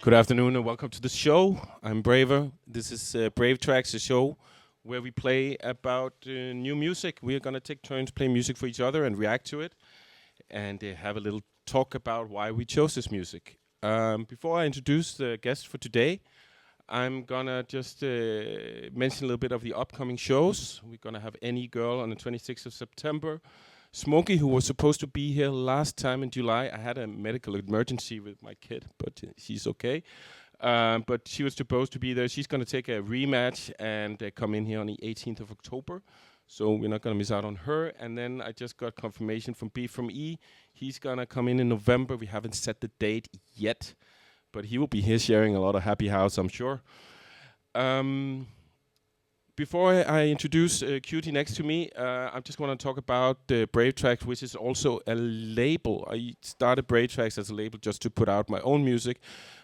Good afternoon and welcome to the show. I'm Braver. This is Brave Trax, a show where we play about new music. We are going to take turns playing music for each other and react to it and have a little talk about why we chose this music. Before I introduce the guest for today, I'm going to just mention a little bit of the upcoming shows. We're going to have Any Girl on the 26th of September. Smokey, who was supposed to be here last time in July. I had a medical emergency with my kid, but she's okay. But she was supposed to be there. She's going to take a rematch and come in here on the 18th of October. So we're not going to miss out on her. And then I just got confirmation from B from E. He's going to come in November. We haven't set the date yet, but he will be here sharing a lot of happy house, I'm sure. Before I introduce CAYOOTEE next to me, I just want to talk about Brave Trax, which is also a label. I started Brave Trax as a label just to put out my own music,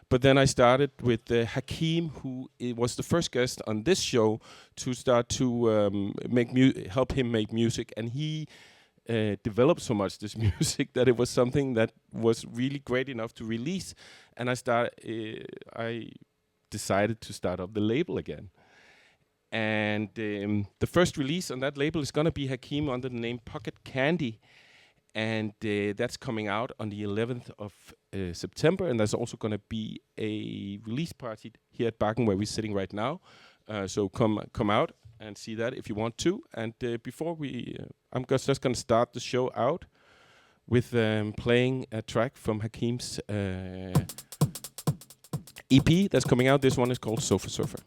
but then I started with Hakeem, who was the first guest on this show, to start to help him make music, and he developed so much this music that it was something that was really great enough to release, and I decided to start up the label again. And the first release on that label is going to be Hakeem under the name Pocket Candy. And that's coming out on the 11th of September. And there's also going to be a release party here at Baggen where we're sitting right now. So come out and see that if you want to. And before I'm just going to start the show out with playing a track from Hakeem's EP that's coming out. This one is called Sofa Surfer.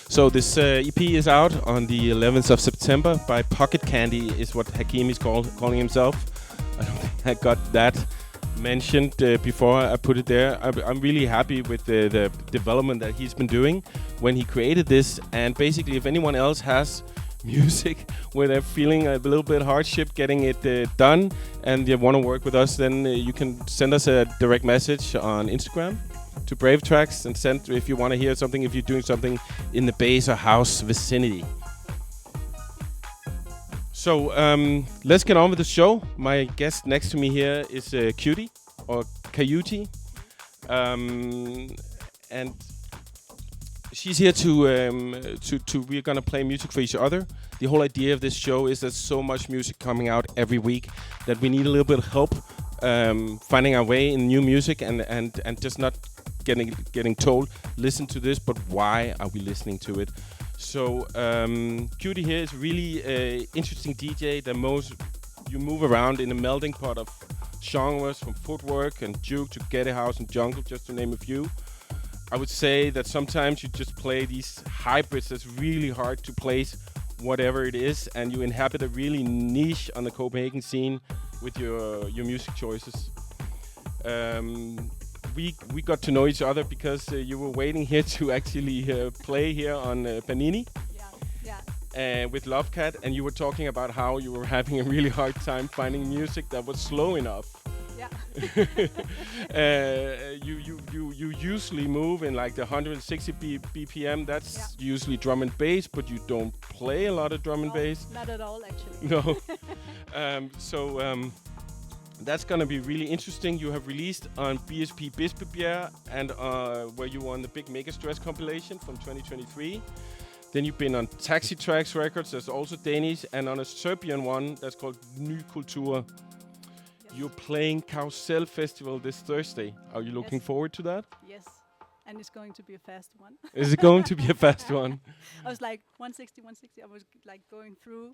So this EP is out on the 11th of September by Pocket Candy, is what Hakim is calling himself. I don't think I got that mentioned before I put it there. I'm really happy with the development that he's been doing when he created this. And basically, if anyone else has music where they're feeling a little bit hardship getting it done and they want to work with us, then you can send us a direct message on Instagram to Brave Trax and send if you want to hear something, if you're doing something in the bass or house vicinity. So let's get on with the show. My guest next to me here is CAYOOTEE or CAYOOTEE, and she's here to we're gonna play music for each other. The whole idea of this show is there's so much music coming out every week that we need a little bit of help finding our way in new music and just not getting told listen to this, but why are we listening to it? So CAYOOTEE here is really an interesting DJ. You move around in a melting pot of genres from footwork and juke to ghetto house and jungle, just to name a few. I would say that sometimes you just play these hybrids that's really hard to place whatever it is, and you inhabit a really niche on the Copenhagen scene with your music choices. We got to know each other because you were waiting here to actually play here on Panini with Lovecat, and you were talking about how you were having a really hard time finding music that was slow enough. You usually move in like the 160 BPM. That's usually drum and bass, but you don't play a lot of drum and bass. Not at all, actually. No. That's gonna be really interesting. You have released on BSP Bispebjerg and where you won the big Mega Stress compilation from 2023. Then you've been on Taxi Trax Records, that's also Danish, and on a Serbian one that's called Ny Kultur. You're playing Carousel Festival this Thursday. Are you looking forward to that? Yes, and it's going to be a fast one. Is it going to be a fast one? I was like 160. I was like going through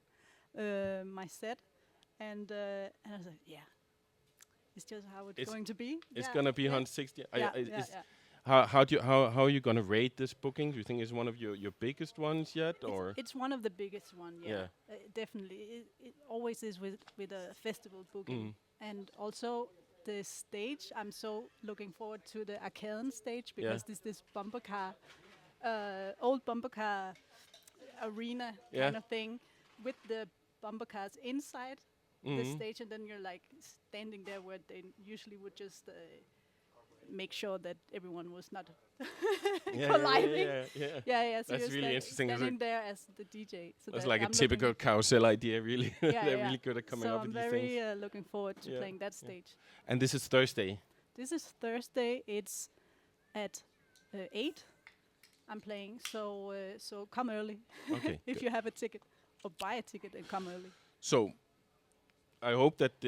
my set, and I was like, yeah, it's just how it's going to be. It's gonna be 160. Yeah. How are you gonna rate this booking? Do you think it's one of your biggest ones yet, or? It's one of the biggest ones. Yeah. Definitely. It always is with a festival booking. And also the stage, I'm so looking forward to the Arcaden stage because this bumper car, old bumper car arena kind of thing with the bumper cars inside the stage, and then you're like standing there where they usually would just make sure that everyone was not colliding. So that's really interesting. Standing there as the DJ. So that's like a typical carousel idea, really. They're really good at coming up with these things. So I'm very looking forward to playing that stage. And this is Thursday? This is Thursday. It's at 8 I'm playing. So come early if you have a ticket. Or buy a ticket and come early. So I hope that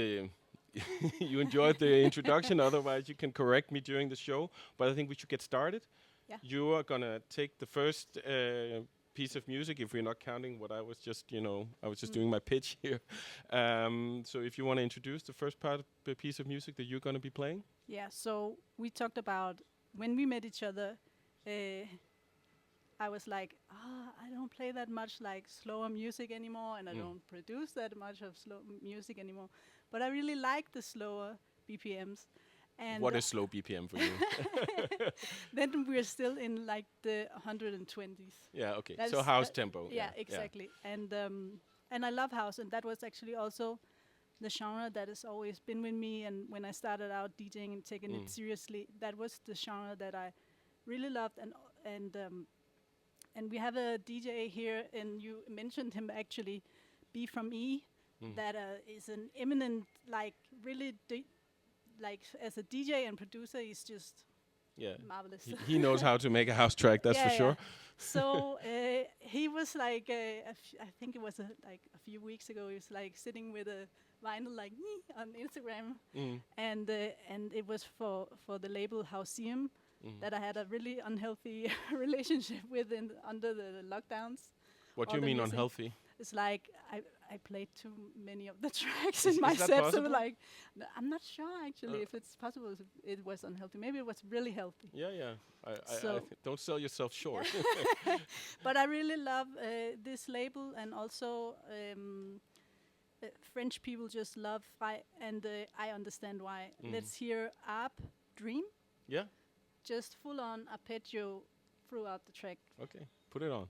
you enjoyed the introduction. Otherwise, you can correct me during the show. But I think we should get started. Yeah. You are going to take the first piece of music, if we're not counting what I was just, I was just doing my pitch here. So if you want to introduce the first piece of music that you're going to be playing. Yeah, so we talked about when we met each other, I was like, I don't play that much like slower music anymore, and I don't produce that much of slow music anymore. But I really like the slower BPMs. And what is slow BPM for you? Then we're still in like the 120s. Yeah, okay. So house tempo. Yeah, exactly. Yeah. And I love house, and that was actually also the genre that has always been with me. And when I started out DJing and taking it seriously, that was the genre that I really loved. And we have a DJ here, and you mentioned him actually, B from E, that is an eminent, like really, like as a DJ and producer, he's just marvelous. He knows how to make a house track, that's for sure. So he was like, I think it was like a few weeks ago, he was like sitting with a vinyl like me on Instagram, and it was for the label Houseum. That I had a really unhealthy relationship with under the lockdowns. What do you mean unhealthy? it's like I played too many of the tracks in my set. So like, I'm not sure actually if it's possible. It was unhealthy. Maybe it was really healthy. Yeah. I don't sell yourself short. But I really love this label, and also French people just love Frei, and I understand why. Let's hear Arp Dream. Yeah. Just full on arpeggio throughout the track. Okay, put it on.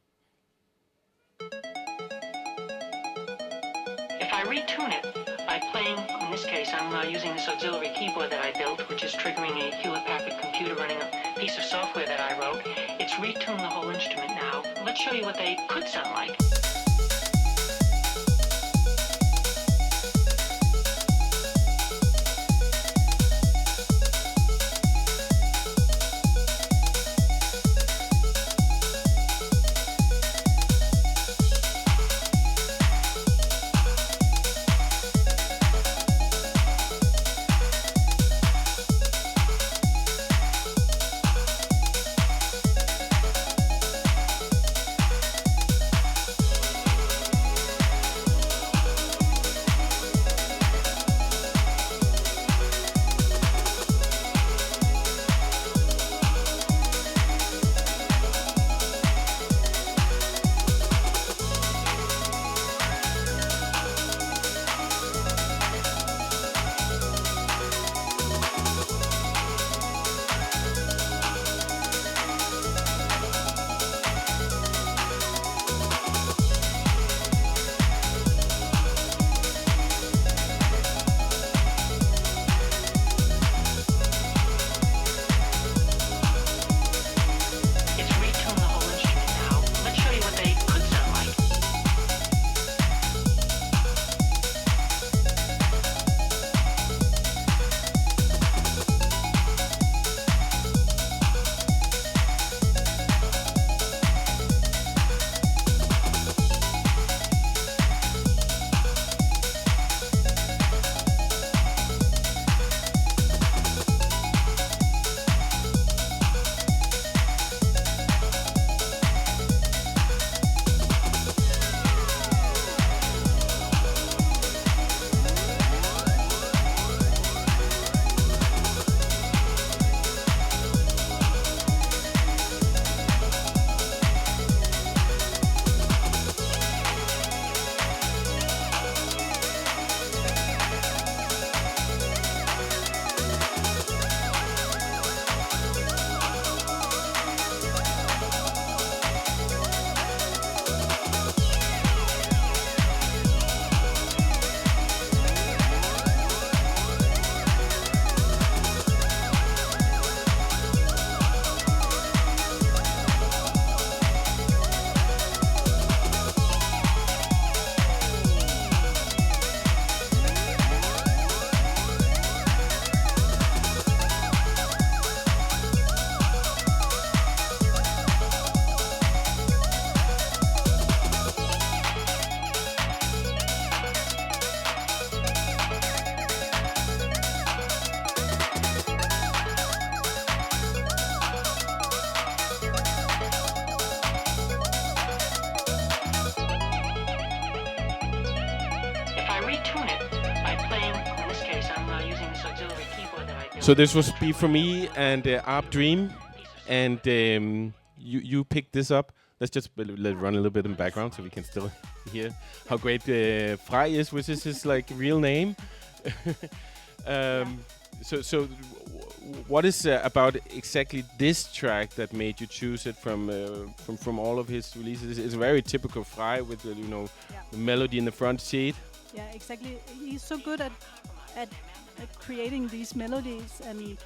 If I retune it by playing, in this case, I'm using this auxiliary keyboard that I built, which is triggering a Hewlett-Packard computer running a piece of software that I wrote. It's retuned the whole instrument now. Let's show you what they could sound like. So this was Be For Me and Arp Dream, and you picked this up. Let's just let it run a little bit in the background so we can still hear how great Frei is, which is his like real name. So what is about exactly this track that made you choose it from all of his releases? It's very typical Frei with the the melody in the front seat. Yeah, exactly. He's so good at creating these melodies and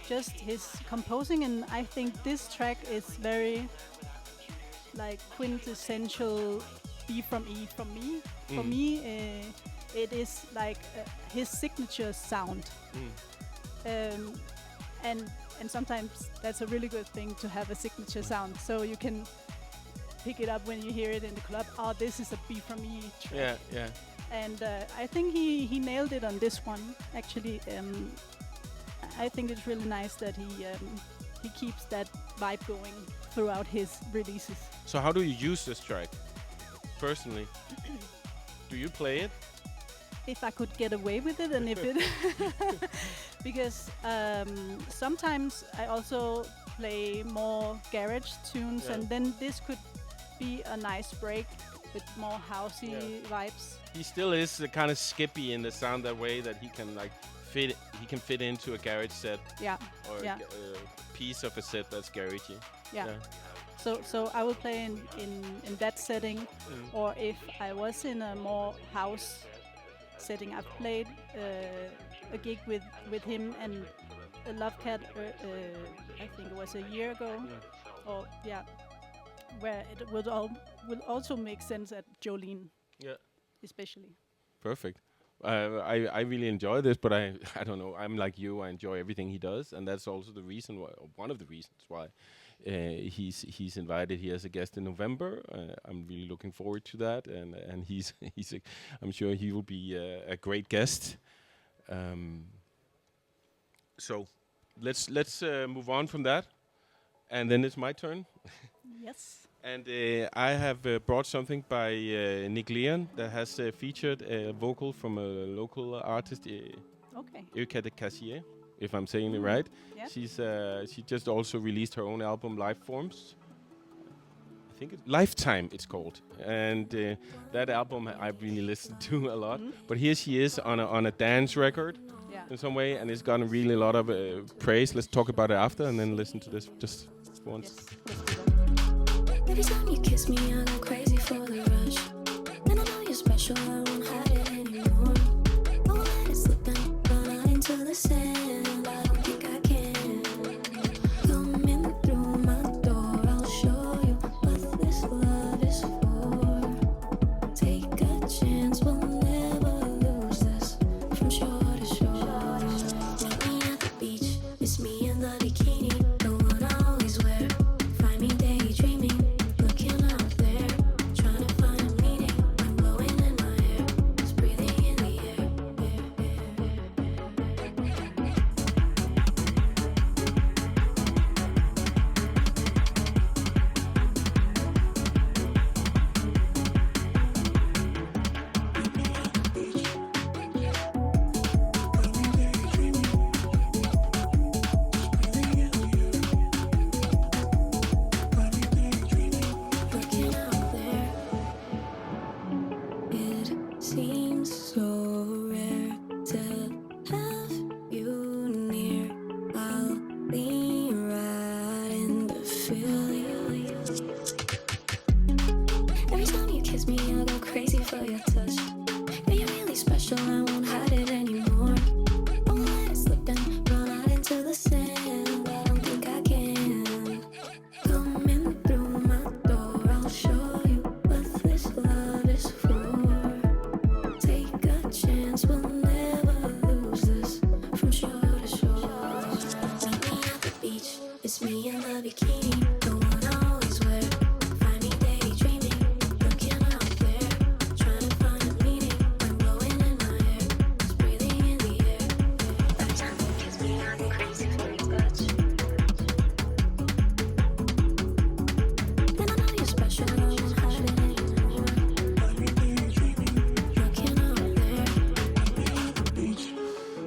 just his composing, and I think this track is very like quintessential B from E from me. For me, it is like his signature sound. And sometimes that's a really good thing to have a signature sound, so you can pick it up when you hear it in the club. Oh, this is a B from E track. Yeah. And I think he nailed it on this one. Actually, I think it's really nice that he keeps that vibe going throughout his releases. So how do you use this track? personally? Do you play it? If I could get away with it, and if it, because sometimes I also play more garage tunes, and then this could be a nice break with more housey vibes. He still is kind of skippy in the sound that way that he can like fit. He can fit into a garage set. Yeah. Or a piece of a set that's garagey. Yeah. So I will play in that setting, or if I was in a more house setting, I've played a gig with him and a Love Cat. I think it was a year ago, where it will also make sense at Jolene, especially. Perfect. I really enjoy this, but I don't know. I'm like you. I enjoy everything he does, and that's also the reason why, one of the reasons why he's invited here as a guest in November. I'm really looking forward to that, and he's I'm sure he will be a great guest. So let's move on from that, and then it's my turn. Yes. And I have brought something by Nick Leon that has featured a vocal from a local artist, CAYOOTEE, if I'm saying it right. Yeah. She just also released her own album, Lifeforms. I think Lifetime it's called, and that album I really listened to a lot. But here she is on a dance record in some way, and it's gotten really a lot of praise. Let's talk about it after, and then listen to this just once. Yes. Every time you kiss me, I go crazy for the rush. And I know you're special, I won't hide it anymore. I won't let it slip and run out into the sand. I don't think I can. Coming through my door, I'll show you what this love is for. Take a chance, we'll never lose this. From shore to shore. Meet me at the beach, it's me in the bikini, the one I always wear. Find me daydreaming.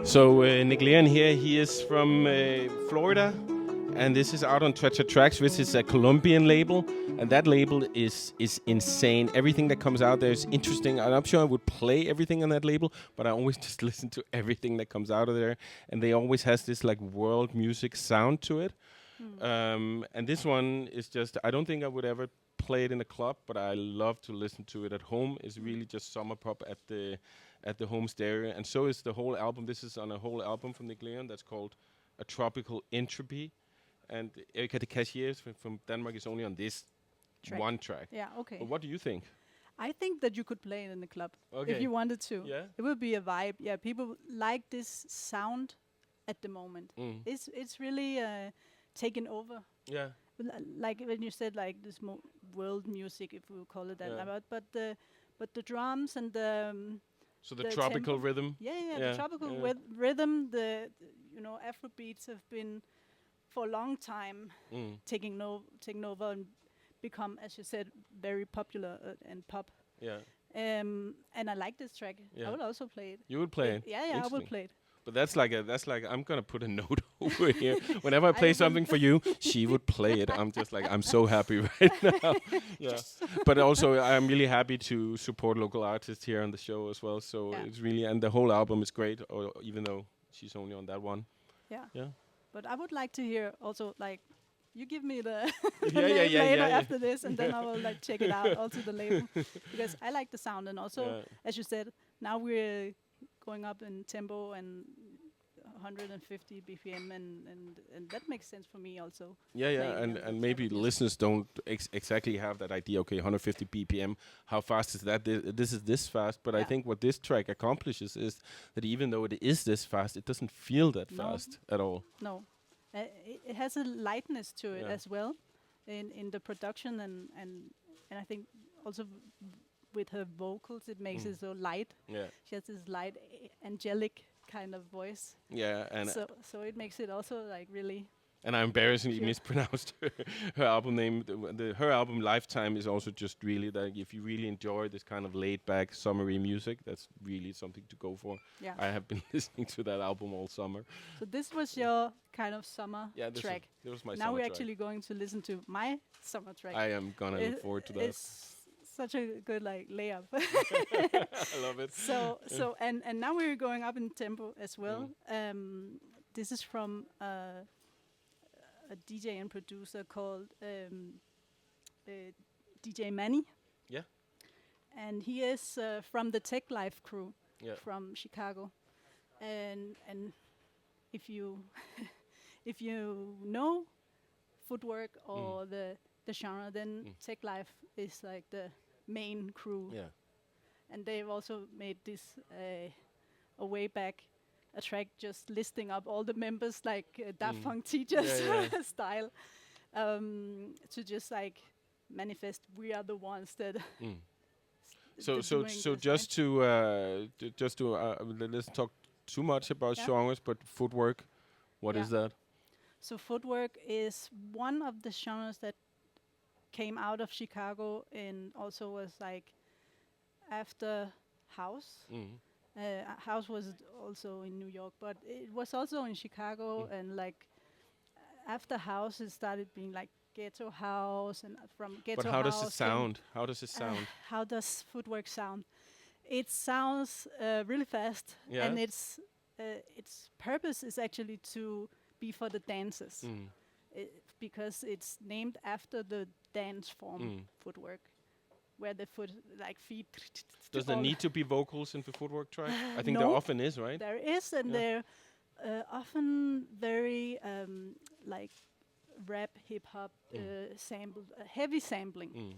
So Nick Leon here, he is from Florida, and this is out on Trax, which is a Colombian label, and that label is insane. Everything that comes out there is interesting. I'm not sure I would play everything on that label, but I always just listen to everything that comes out of there, and they always has this like world music sound to it. And this one is just, I don't think I would ever play it in a club, but I love to listen to it at home. It's really just summer pop at the home stereo, and so is the whole album. This is on a whole album from Nick Leon that's called A Tropical Entropy, and CAYOOTEE from Denmark is only on this one track. Yeah, okay. But what do you think? I think that you could play it in the club if you wanted to. Yeah, it would be a vibe. Yeah, people like this sound at the moment. It's really taken over. Yeah, like when you said like this world music, if we call it that. But the drums and the so the tropical rhythm. The tropical rhythm. The Afro beats have been for a long time taking over and become, as you said, very popular and pop. Yeah. And I like this track. Yeah. I will also play it. You would play it. Yeah, I will Interesting. play it. But that's like I'm gonna put a note over here. Whenever I play will. something for you, she would play it. I'm just like I'm so happy right now. Yeah. But also I'm really happy to support local artists here on the show as well. So it's really, and the whole album is great. Or even though she's only on that one. Yeah. Yeah. But I would like to hear also like you give me the yeah, after this, and then I will like check it out also the label because I like the sound, and also as you said, now we're going up in tempo and 150 BPM, and that makes sense for me also. Yeah, and maybe listeners don't exactly have that idea. Okay, 150 BPM. How fast is that? This is this fast, but I think what this track accomplishes is that even though it is this fast, it doesn't feel that fast at all. No, it has a lightness to it as well, in the production, and I think also with her vocals, it makes it so light. Yeah, she has this light, angelic kind of voice. Yeah, and so it makes it also like really. And I embarrassingly mispronounced her album name. Her album Lifetime is also just really that if you really enjoy this kind of laid-back, summery music, that's really something to go for. Yeah. I have been listening to that album all summer. So this was your kind of summer track. This was my now summer we're track. actually going to listen to my summer track. I am gonna look forward to that. It's such a good like layup. I love it. So and now we're going up in tempo as well. This is from a DJ and producer called DJ Manny. Yeah. And he is from the Tech Life crew from Chicago. And if you if you know footwork or the genre, then Tech Life is like the main crew. Yeah. And they've also made this a way back a track just listing up all the members like Daft Punk teachers style to just like manifest we are the ones that so just to let's talk too much about genres, but footwork, what is that? So footwork is one of the genres that came out of Chicago and also was like after house. House was also in New York, but it was also in Chicago, and like after house it started being like ghetto house, and from ghetto house. But how does it sound? How does it sound? How does footwork sound? It sounds really fast, and its purpose is actually to be for the dancers, because it's named after the dance form footwork, where the feet. Does there need to be vocals in the footwork track? I think no, there often is, right? There is, and they're often very like rap, hip hop, heavy sampling,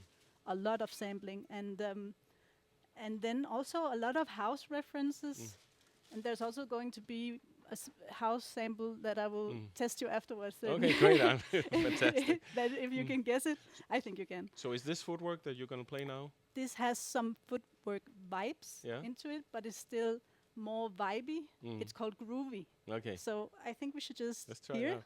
a lot of sampling, and then also a lot of house references. And there's also going to be a house sample that I will test you afterwards. Okay, great. Fantastic. That if you can guess it, I think you can. So is this footwork that you're going to play now? This has some footwork vibes into it, but it's still more vibey. It's called groovy. Okay. So I think we should just Let's hear try it.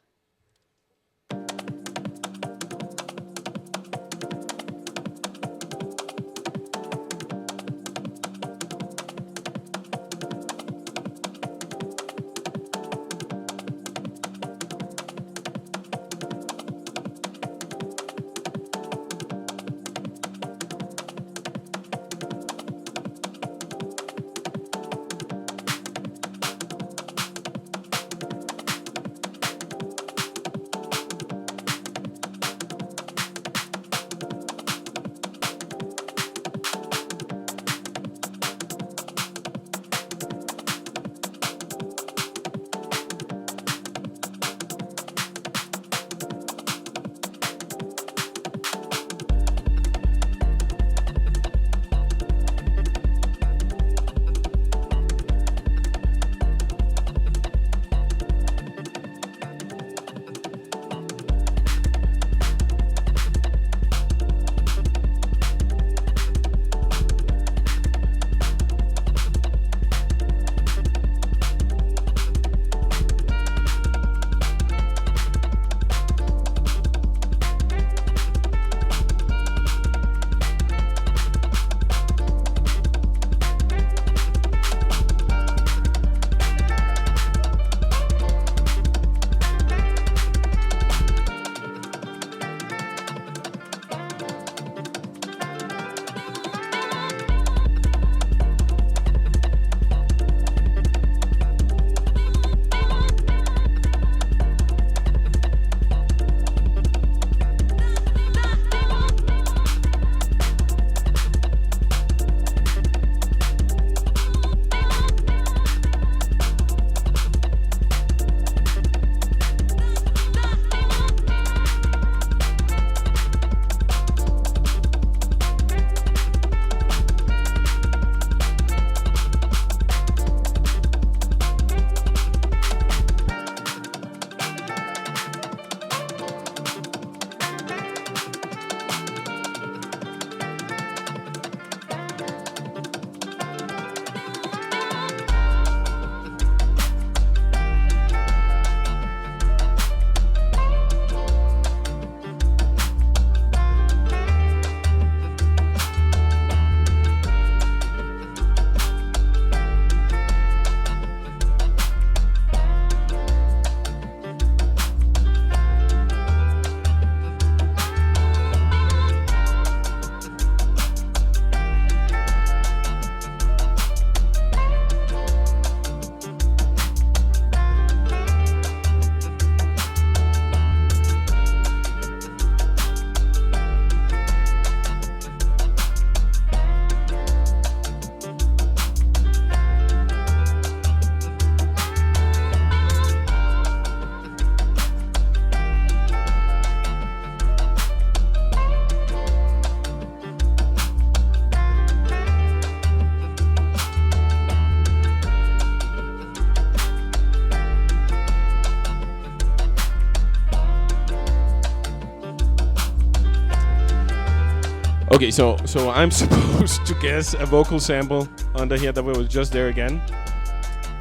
Okay, so I'm supposed to guess a vocal sample under here that was just there again.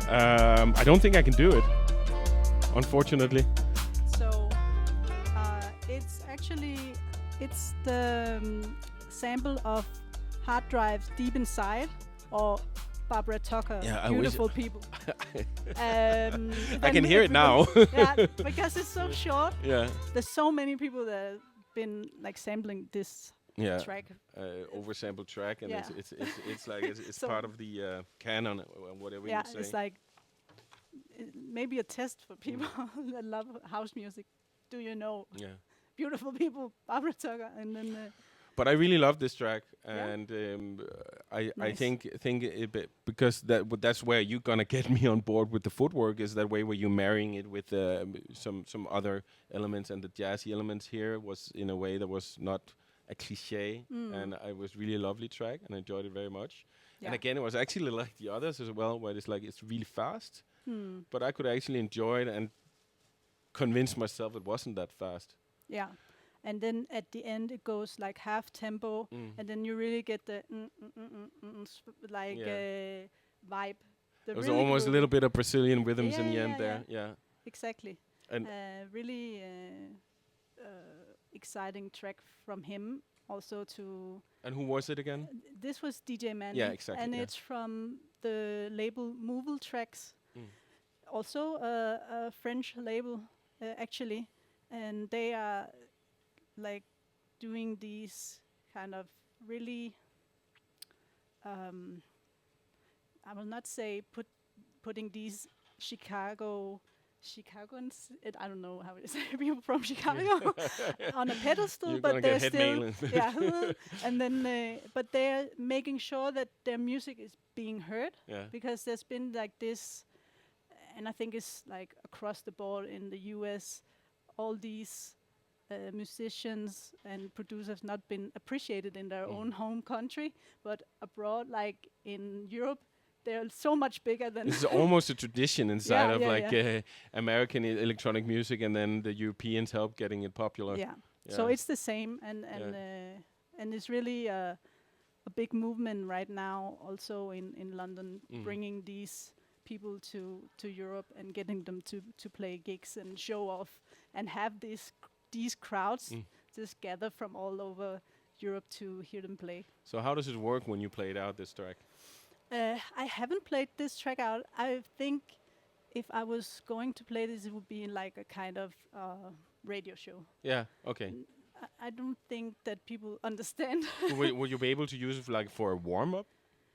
I don't think I can do it, unfortunately. So it's the sample of Hard Drives Deep Inside or Barbara Tucker, Beautiful People. I can hear it now. Yeah, because it's so short. Yeah. There's so many people that have been like sampling this track. Oversampled track, and it's like it's so part of the canon, whatever you would say. Yeah, it's like maybe a test for people that love house music. Do you know? Yeah. Beautiful People, Barbara Tucker, and then. But I really love this track, and I think because that's where you're gonna get me on board with the footwork, is that way where you're marrying it with some other elements, and the jazzy elements here was in a way that was not a cliche, and it was really a lovely track, and I enjoyed it very much. Yeah. And again, it was actually like the others as well, where it's like it's really fast, but I could actually enjoy it and convince myself it wasn't that fast. Yeah. And then at the end it goes like half tempo, and then you really get the vibe. It was almost a little bit of Brazilian rhythms in the end there. Yeah. Exactly. And really exciting track from him also to. And who was it again? This was DJ Manny. Yeah, exactly. And it's from the label Movable Trax. Also a French label actually, and they are like doing these kind of really I will not say putting these Chicagoans, I don't know how to say people from Chicago on a pedestal, but they're still and then but they're making sure that their music is being heard, because there's been like this, and I think it's like across the board in the US, all these musicians and producers not been appreciated in their own home country, but abroad, like in Europe, they're so much bigger than. This is almost a tradition inside of American electronic music, and then the Europeans help getting it popular. Yeah. So it's the same, and it's really a big movement right now, also in London, bringing these people to Europe and getting them to play gigs and show off and have these crowds just gather from all over Europe to hear them play. So how does it work when you played out this track? I haven't played this track out. I think if I was going to play this, it would be in like a kind of radio show. Yeah, okay. I don't think that people understand. Would you be able to use it like for a warm-up,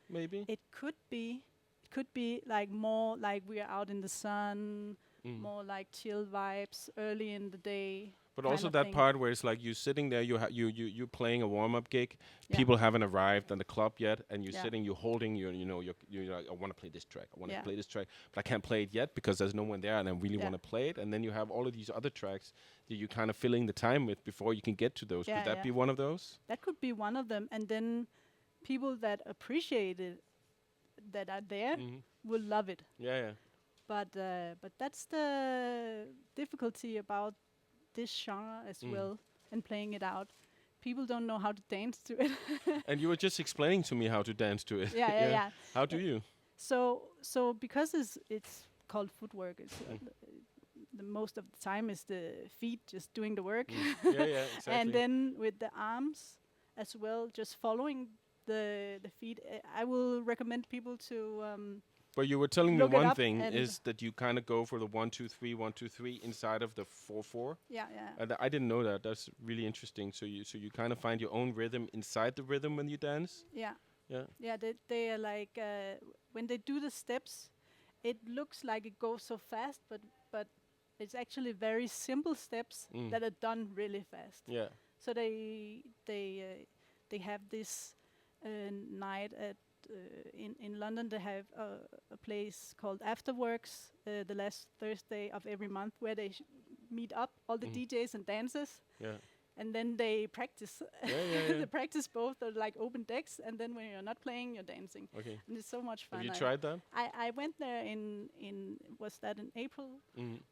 maybe? It could be. It could be like more like we are out in the sun, more like chill vibes early in the day. But also that part where it's like you sitting there, you playing a warm-up gig, people haven't arrived at the club yet, and you're sitting, you're holding you're like, I want to play this track, I want to play this track, but I can't play it yet because there's no one there, and I really want to play it. And then you have all of these other tracks that you're kind of filling the time with before you can get to those. Could that be one of those? That could be one of them, and then people that appreciate it, that are there, will love it. Yeah. But that's the difficulty about this genre as well, and playing it out. People don't know how to dance to it. And you were just explaining to me how to dance to it. Yeah. How do you? So because it's called footwork, it's the most of the time is the feet just doing the work. Yeah, exactly. And then with the arms as well, just following the feet. I will recommend people to. But you were telling me one thing is that you kind of go for the 1 2 3 1 2 3 inside of the 4/4. Yeah. And I didn't know that. That's really interesting. So you kind of find your own rhythm inside the rhythm when you dance. Yeah. Yeah. They are like when they do the steps, it looks like it goes so fast, but it's actually very simple steps that are done really fast. Yeah. So they have this night at. In London, they have a place called Afterworks, the last Thursday of every month, where they meet up, all the DJs and dancers. Yeah. And then they practice. They practice both, like open decks, and then when you're not playing, you're dancing. Okay. And it's so much fun. Have you tried that? I went there in was that in April,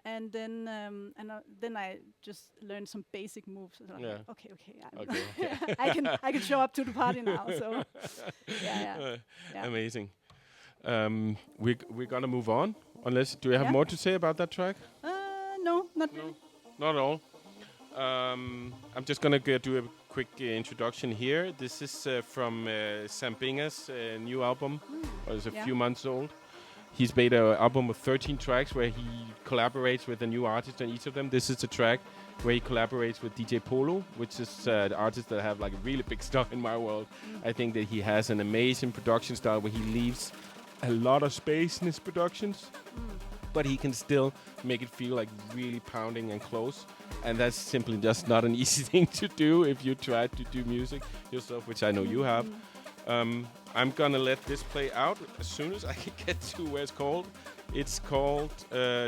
and then I just learned some basic moves. So I'm like, okay, I can show up to the party now. So amazing. We're gonna move on. Unless, do you have more to say about that track? No, not really. Not at all. I'm just gonna do a quick introduction here. This is from Sam Binga's new album. It's a few months old. He's made an album of 13 tracks where he collaborates with a new artist on each of them. This is a track where he collaborates with DJ Polo, which is the artist that have like a really big star in my world. I think that he has an amazing production style where he leaves a lot of space in his productions, but he can still make it feel like really pounding and close. And that's simply just not an easy thing to do if you try to do music yourself, which I know you have. I'm gonna let this play out as soon as I can get to where it's called. It's called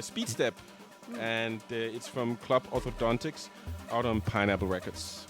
Speed Step, and it's from Club Orthodontics out on Pineapple Records.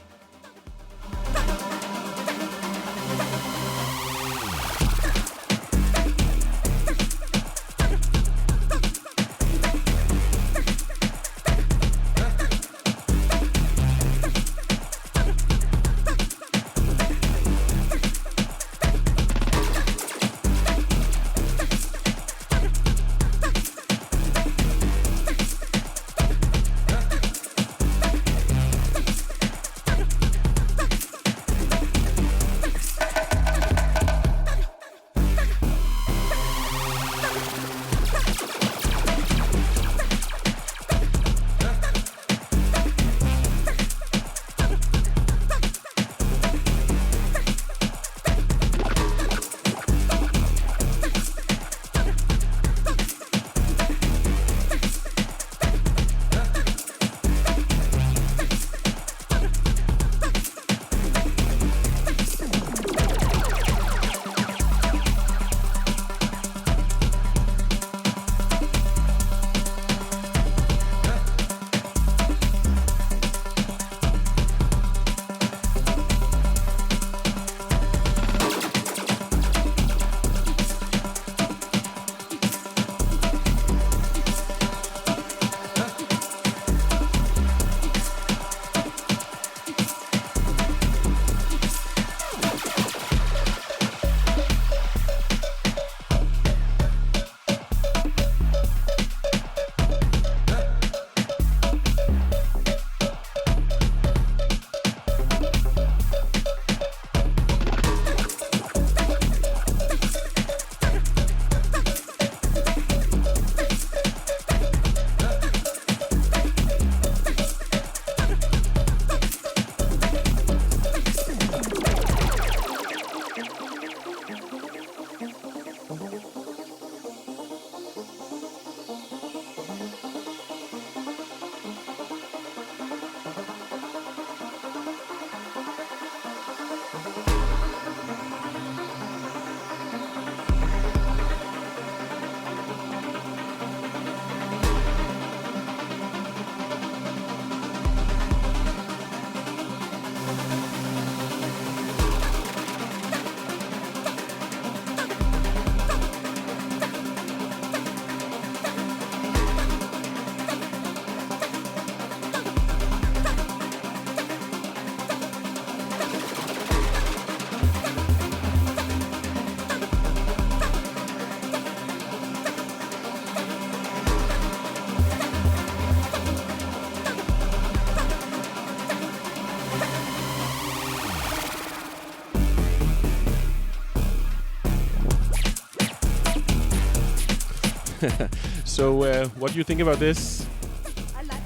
So, what do you think about this?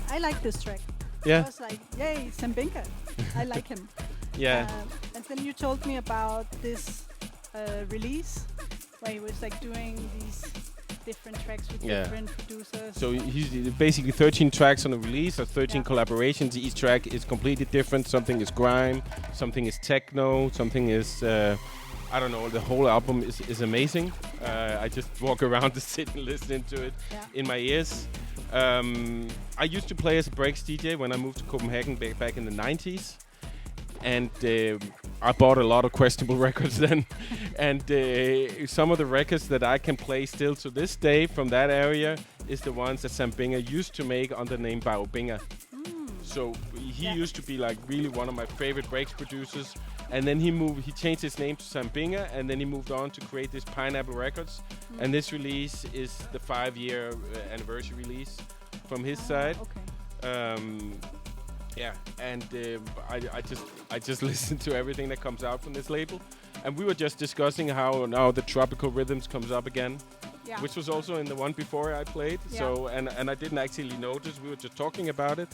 I like this track. Yeah. I was like, yay, Sambinka. I like him. Yeah. And then you told me about this release where he was like doing these different tracks with different producers. So he's basically 13 tracks on the release, or 13 collaborations. Each track is completely different. Something is grime, something is techno, something is I don't know. The whole album is amazing. I just walk around the city listening to it in my ears. I used to play as a breaks DJ when I moved to Copenhagen back in the 90s. And I bought a lot of questionable records then. And some of the records that I can play still to this day from that area is the ones that Sam Binger used to make under the name Bao Binger. So he used to be like really one of my favorite breaks producers. And then he changed his name to Sam Binger, and then he moved on to create this Pineapple Records. And this release is the 5-year anniversary release from his side. Okay. And I just listen to everything that comes out from this label. And we were just discussing how now the Tropical Rhythms comes up again. Yeah. Which was also in the one before I played. Yeah. So and I didn't actually notice. We were just talking about it.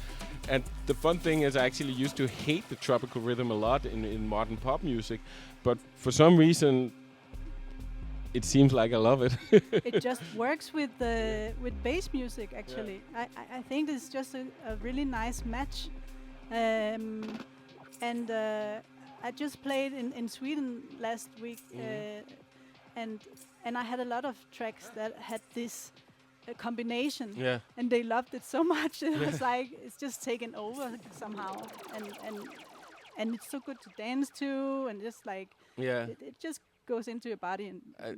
And the fun thing is I actually used to hate the tropical rhythm a lot in modern pop music. But for some reason, it seems like I love it. It just works with bass music, actually. Yeah. I think it's just a really nice match. I just played in Sweden last week. And I had a lot of tracks that had this combination, and they loved it so much. It was like it's just taken over somehow, and it's so good to dance to, and just like it just goes into your body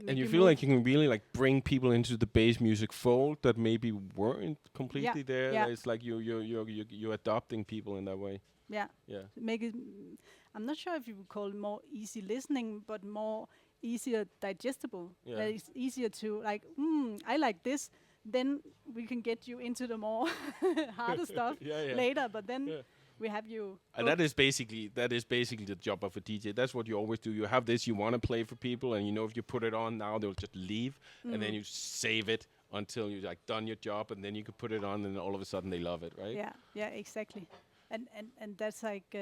and you feel like you can really like bring people into the bass music fold that maybe weren't completely there. Yeah. It's like you're adopting people in that way. Yeah. Make it. I'm not sure if you would call it more easy listening, but more easier digestible. It's easier to like, I like this. Then we can get you into the more harder stuff later. But then we have you. And that is basically the job of a DJ. That's what you always do. You have this, you want to play for people, and you know if you put it on now, they'll just leave, and then you save it until you like done your job, and then you can put it on, and all of a sudden they love it, right? Yeah, exactly. And that's like.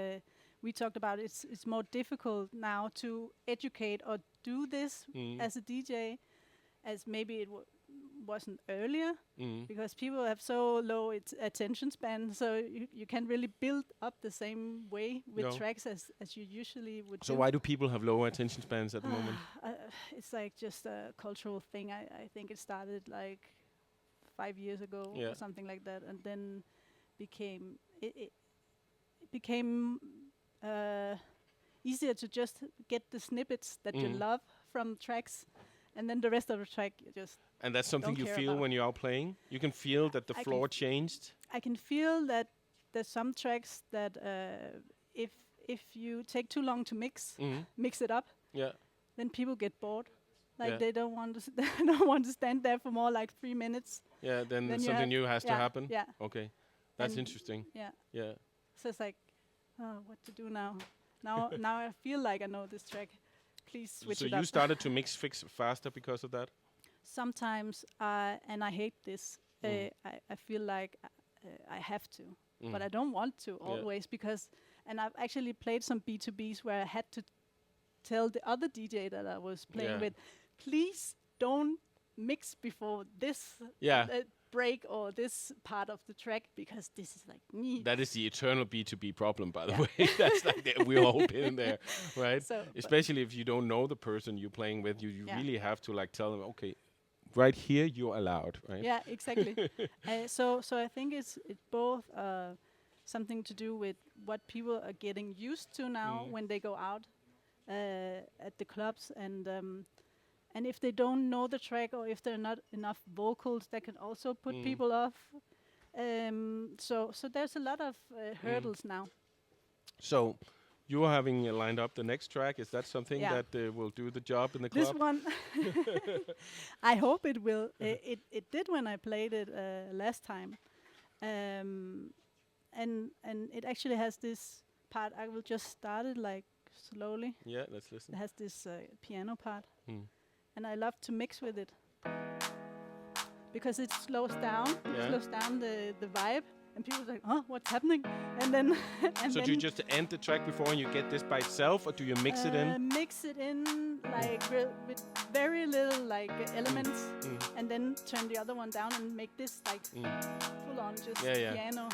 We talked about it's more difficult now to educate or do this as a DJ as maybe it wasn't earlier because people have so low attention span, so you can't really build up the same way with tracks as you usually would. So why do people have low attention spans at the moment? It's like just a cultural thing. I think it started like 5 years ago or something like that, and then became easier to just get the snippets that you love from tracks, and then the rest of the track you just. And that's something you feel when you're out playing? You can feel that the floor changed? I can feel that there's some tracks that if you take too long to mix it up, then people get bored. Like they don't want to stand there for more like 3 minutes. Yeah, then something new has to happen? Yeah. Okay. That's interesting. Yeah. So it's like, what to do now? Now I feel like I know this track. Please switch it up. So you started to fix faster because of that? Sometimes, and I hate this. I feel like I have to, but I don't want to always because. And I've actually played some B2Bs where I had to tell the other DJ that I was playing with, please don't mix before this. Break or this part of the track because this is like me. That is the eternal B2B problem, by the way. That's like we've all been there, right? So especially if you don't know the person you're playing with, you really have to like tell them, okay, right here you're allowed, right? Yeah, exactly. So I think it's both something to do with what people are getting used to now when they go out at the clubs, and if they don't know the track or if there are not enough vocals, that can also put people off. So there's a lot of hurdles now. So you are having lined up the next track. Is that something that will do the job in the club? This one, I hope it will. It did when I played it last time. And it actually has this part. I will just start it like slowly. Yeah, let's listen. It has this piano part. And I love to mix with it because it slows down. It slows down the vibe, and people are like, "Oh, what's happening?" And then, so do you just end the track before and you get this by itself, or do you mix it in? Mix it in like with very little like elements, and then turn the other one down and make this like full on just piano.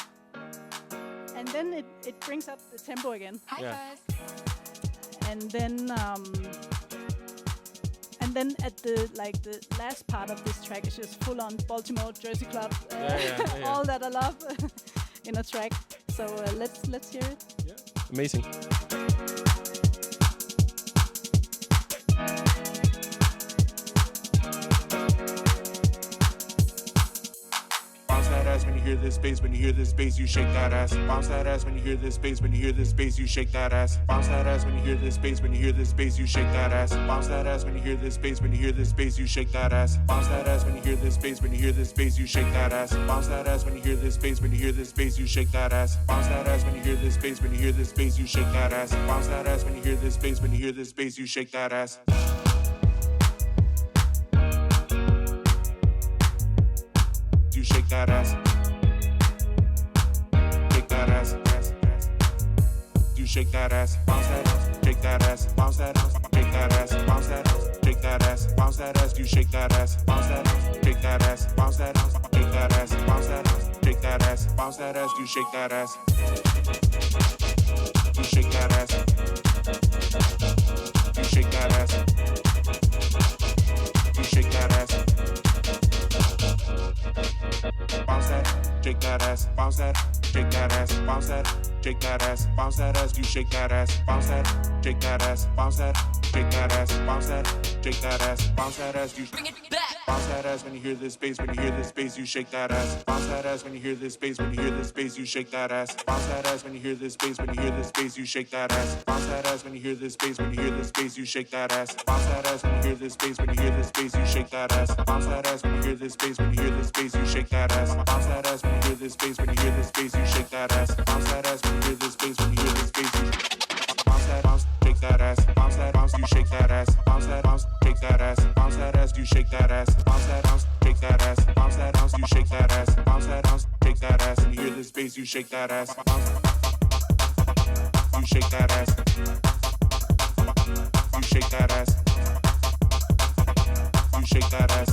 And then it brings up the tempo again. High five. And then. And then at the last part of this track is just full on Baltimore Jersey Club, all that I love in a track. So let's hear it. Yeah, amazing. ass when you hear this bass. When you hear this bass, you shake that ass. Bounce that ass when you hear this bass. When you hear this bass, you shake that ass. Bounce that ass when you hear this bass. When you hear this bass, you shake that ass. Bounce that ass when you hear this bass. When you hear this bass, you shake that ass. Bounce that ass when you hear this bass. When you hear this bass, you shake that ass. Bounce that ass when you hear this bass. When you hear this bass, you shake that ass. Bounce that ass when you hear this bass. When you hear this bass, you shake that ass. Bounce that ass when you hear this bass. When you hear this bass, you shake that ass. You shake that ass. Shake that ass. You shake that ass. Bounce that ass. Shake that ass. Bounce that ass. Shake that ass. Bounce that ass. Shake that ass. Bounce that ass. You shake that ass. Bounce that ass. Shake that ass. Bounce that ass. Shake that ass. Bounce that ass. Shake that ass. Bounce that ass. You shake that ass. You shake that ass. You shake that ass. You shake that ass. Bounce that, shake that ass, bounce that, shake that ass, bounce that, shake that ass, bounce that ass, you shake that ass, bounce that, shake that ass, bounce that, shake that ass, bounce that, shake that ass, bounce that ass, you bring it back. Bounce that ass when you hear this bass, when you hear this bass, you shake that ass. Bounce that ass when you hear this bass, when you hear this bass, you shake that ass. Bounce that ass when you hear this bass, when you hear this bass, you shake that ass. Bounce that ass when you hear this bass, when you hear this bass, you shake that ass. Bounce that ass when you hear this bass, when you hear this bass, you shake that ass. Bounce that ass when you hear this bass, when you hear this bass, you shake that ass. Bounce that ass when you hear this bass, when you hear this bass, you shake that ass. Bounce that ass when you hear this bass, when you hear this bass, you bounce that bounce, shake that ass. Bounce that bounce, you shake that ass. Bounce that bounce, shake that ass. Bounce that ass, you shake that ass. Bounce that bounce, shake that ass. Bounce that bounce, you shake that ass. Bounce that bounce, shake that ass. And you hear this bass, you shake that ass. Bounce, you shake that ass. You shake that ass. You shake that ass.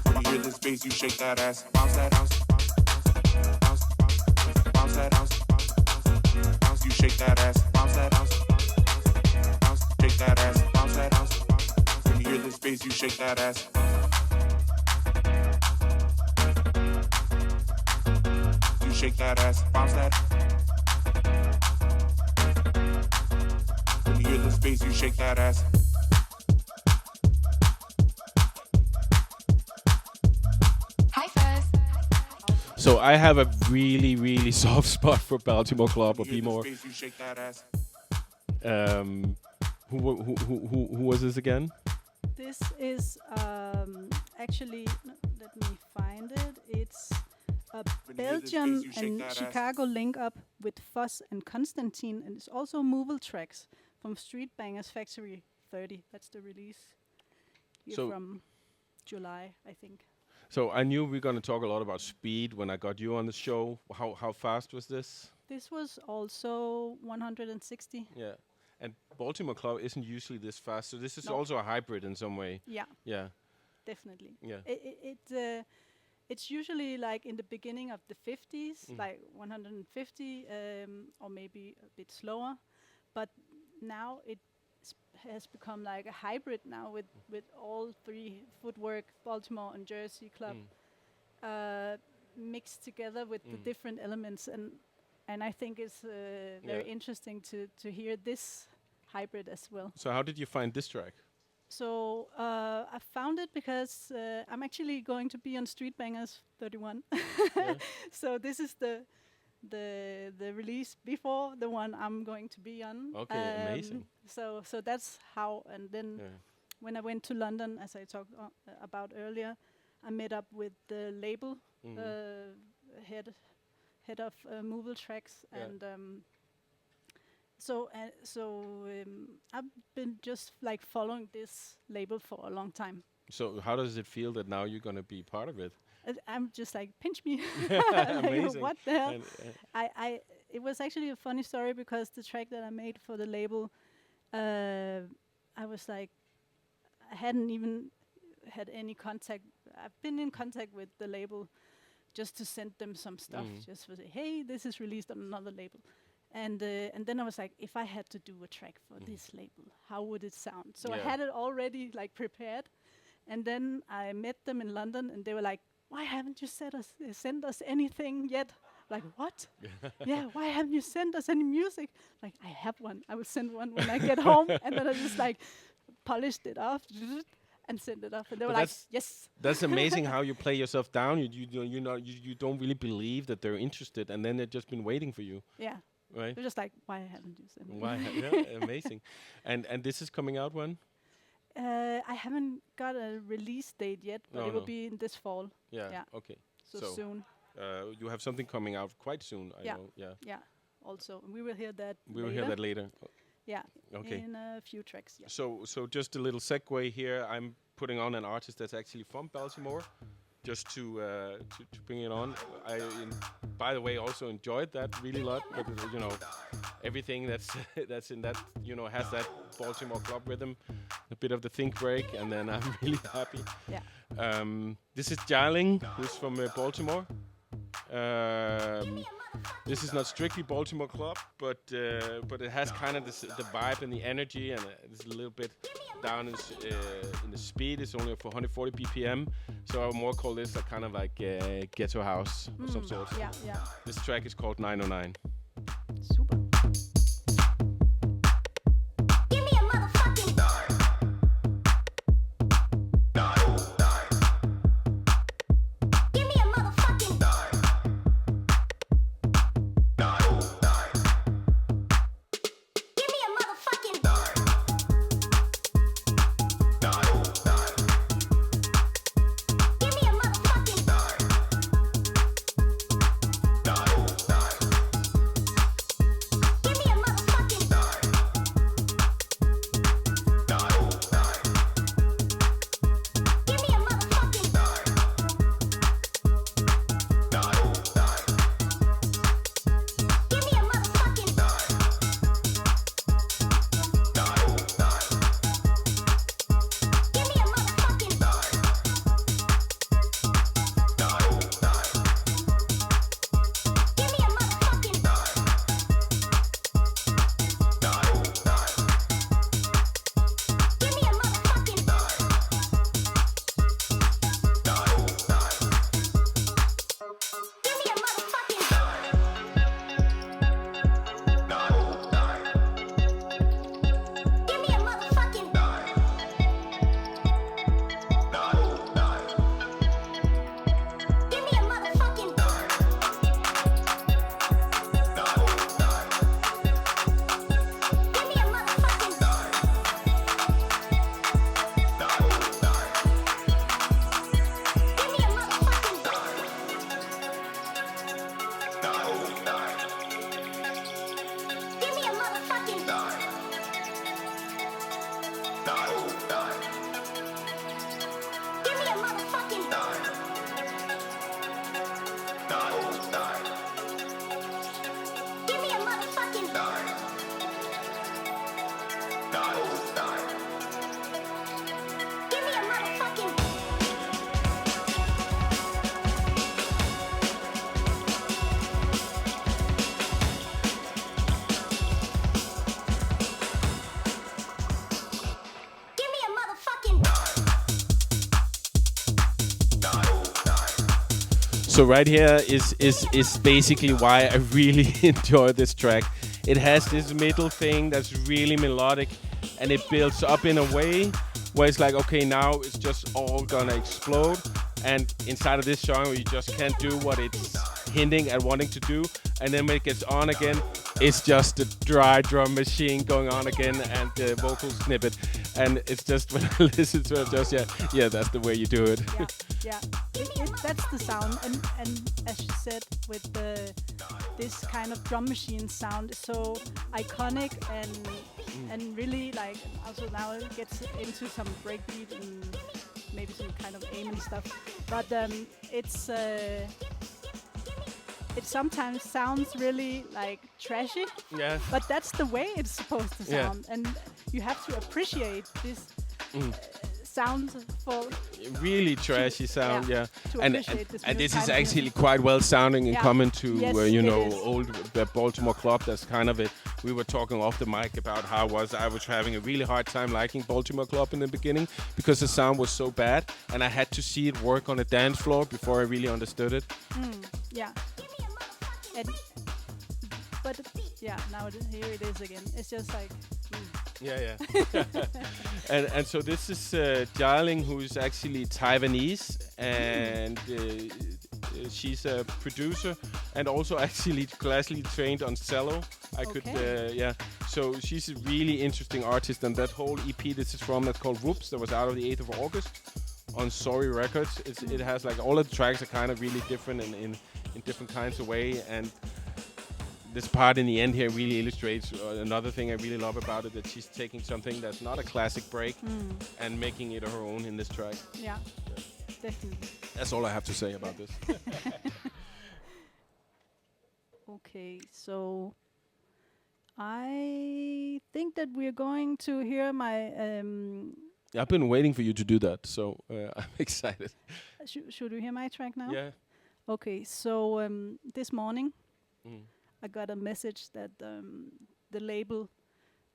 When you hear this bass, you shake that ass. Bounce that bounce. Bounce, bounce that bounce. Bounce, you shake that ass. Bounce that bounce. Bounce, shake that ass. Bounce that bounce. When you hear this bass, you shake that ass. You shake that ass. Bounce that. When you hear this bass, you shake that ass. So I have a really, really soft spot for Baltimore Club or Be More. Who was this again? This is actually, let me find it. It's a Belgium and Chicago link up with Fuss and Constantine, and it's also Movable Trax from Street Bangers Factory 30. That's the release here from July, I think. So I knew we were going to talk a lot about speed when I got you on the show. How fast was this? This was also 160. Yeah. And Baltimore Club isn't usually this fast, so this is also a hybrid in some way. Yeah. Yeah. Definitely. Yeah. It's usually like in the beginning of the 50s, like 150, or maybe a bit slower. But now it has become like a hybrid now with all three footwork, Baltimore and Jersey Club, mixed together with the different elements, and I think it's very interesting to hear this hybrid as well. So how did you find this track? So I found it because I'm actually going to be on Street Bangers 31. So this is the release before the one I'm going to be on. Okay, amazing. So that's how. And then when I went to London, as I talked about earlier, I met up with the label head of Movable Trax, and so I've been just like following this label for a long time. So how does it feel that now you're going to be part of it? I'm just like, pinch me. Amazing. What the hell? It was actually a funny story because the track that I made for the label, I was like, I hadn't even had any contact. I've been in contact with the label just to send them some stuff, just to say, hey, this is released on another label. And then I was like, if I had to do a track for this label, how would it sound? So I had it already like prepared. And then I met them in London, and they were like, why haven't you sent us anything yet? Like, what? Yeah, why haven't you sent us any music? Like, I have one. I will send one when I get home. And then I just like polished it off. and sent it off, and they were But like, "Yes." That's amazing how you play yourself down. You don't really believe that they're interested, and then they've just been waiting for you. Yeah. Right. They're just like, "Why haven't you sent it?" Why? Yeah, amazing. And this is coming out when? I haven't got a release date yet, but it will be in this fall. Yeah. Okay. So soon. You have something coming out quite soon. I know. Yeah. Yeah. Also, we will hear that. We will hear that later. Yeah. Okay. In a few tracks. Yeah. So just a little segue here. I'm putting on an artist that's actually from Baltimore, just to bring it on. By the way, also enjoyed that really a lot. But everything that's in that has that Baltimore club rhythm, a bit of the think break, and then I'm really happy. Yeah. This is Jolene, who's from Baltimore. This is not strictly Baltimore club, but it has kind of the vibe and the energy, and it's a little bit down in the speed. It's only for 140 BPM, so I would more call this a kind of like ghetto house of some sort. Yeah, yeah. This track is called 909. Super. So right here is basically why I really enjoy this track. It has this middle thing that's really melodic, and it builds up in a way where it's like, okay, now it's just all gonna explode. And inside of this genre, you just can't do what it's hinting at wanting to do. And then when it gets on again, it's just a dry drum machine going on again and the vocal snippet. And it's just, when I listen to it, just, yeah, that's the way you do it. Yeah. That's the sound. And as you said, with this kind of drum machine sound is so iconic and really like, also now it gets into some breakbeat and maybe some kind of aiming stuff. But it sometimes sounds really like trashy. Yeah. But that's the way it's supposed to sound, and you have to appreciate this sound for really trashy sound. Yeah. To And appreciate this this is kind of actually music. quite well sounding in common to Yes, old Baltimore club. That's kind of it. We were talking off the mic about how I was having a really hard time liking Baltimore club in the beginning because the sound was so bad, and I had to see it work on a dance floor before I really understood it. Yeah. But yeah, now here it is again. It's just like Yeah. And so this is Jolene, who's actually Taiwanese, and she's a producer and also actually classically trained on cello. So she's a really interesting artist, and that whole EP this is from, that's called Whoops, that was out on the 8th of August on Sorry Records. It has like all of the tracks are kind of really different in different kinds of way, and this part in the end here really illustrates another thing I really love about it, that she's taking something that's not a classic break and making it her own in this track. Yeah. Definitely. That's all I have to say about this. Okay, so I think that we're going to hear my... I've been waiting for you to do that, so I'm excited. Should we hear my track now? Yeah. Okay, so this morning I got a message that the label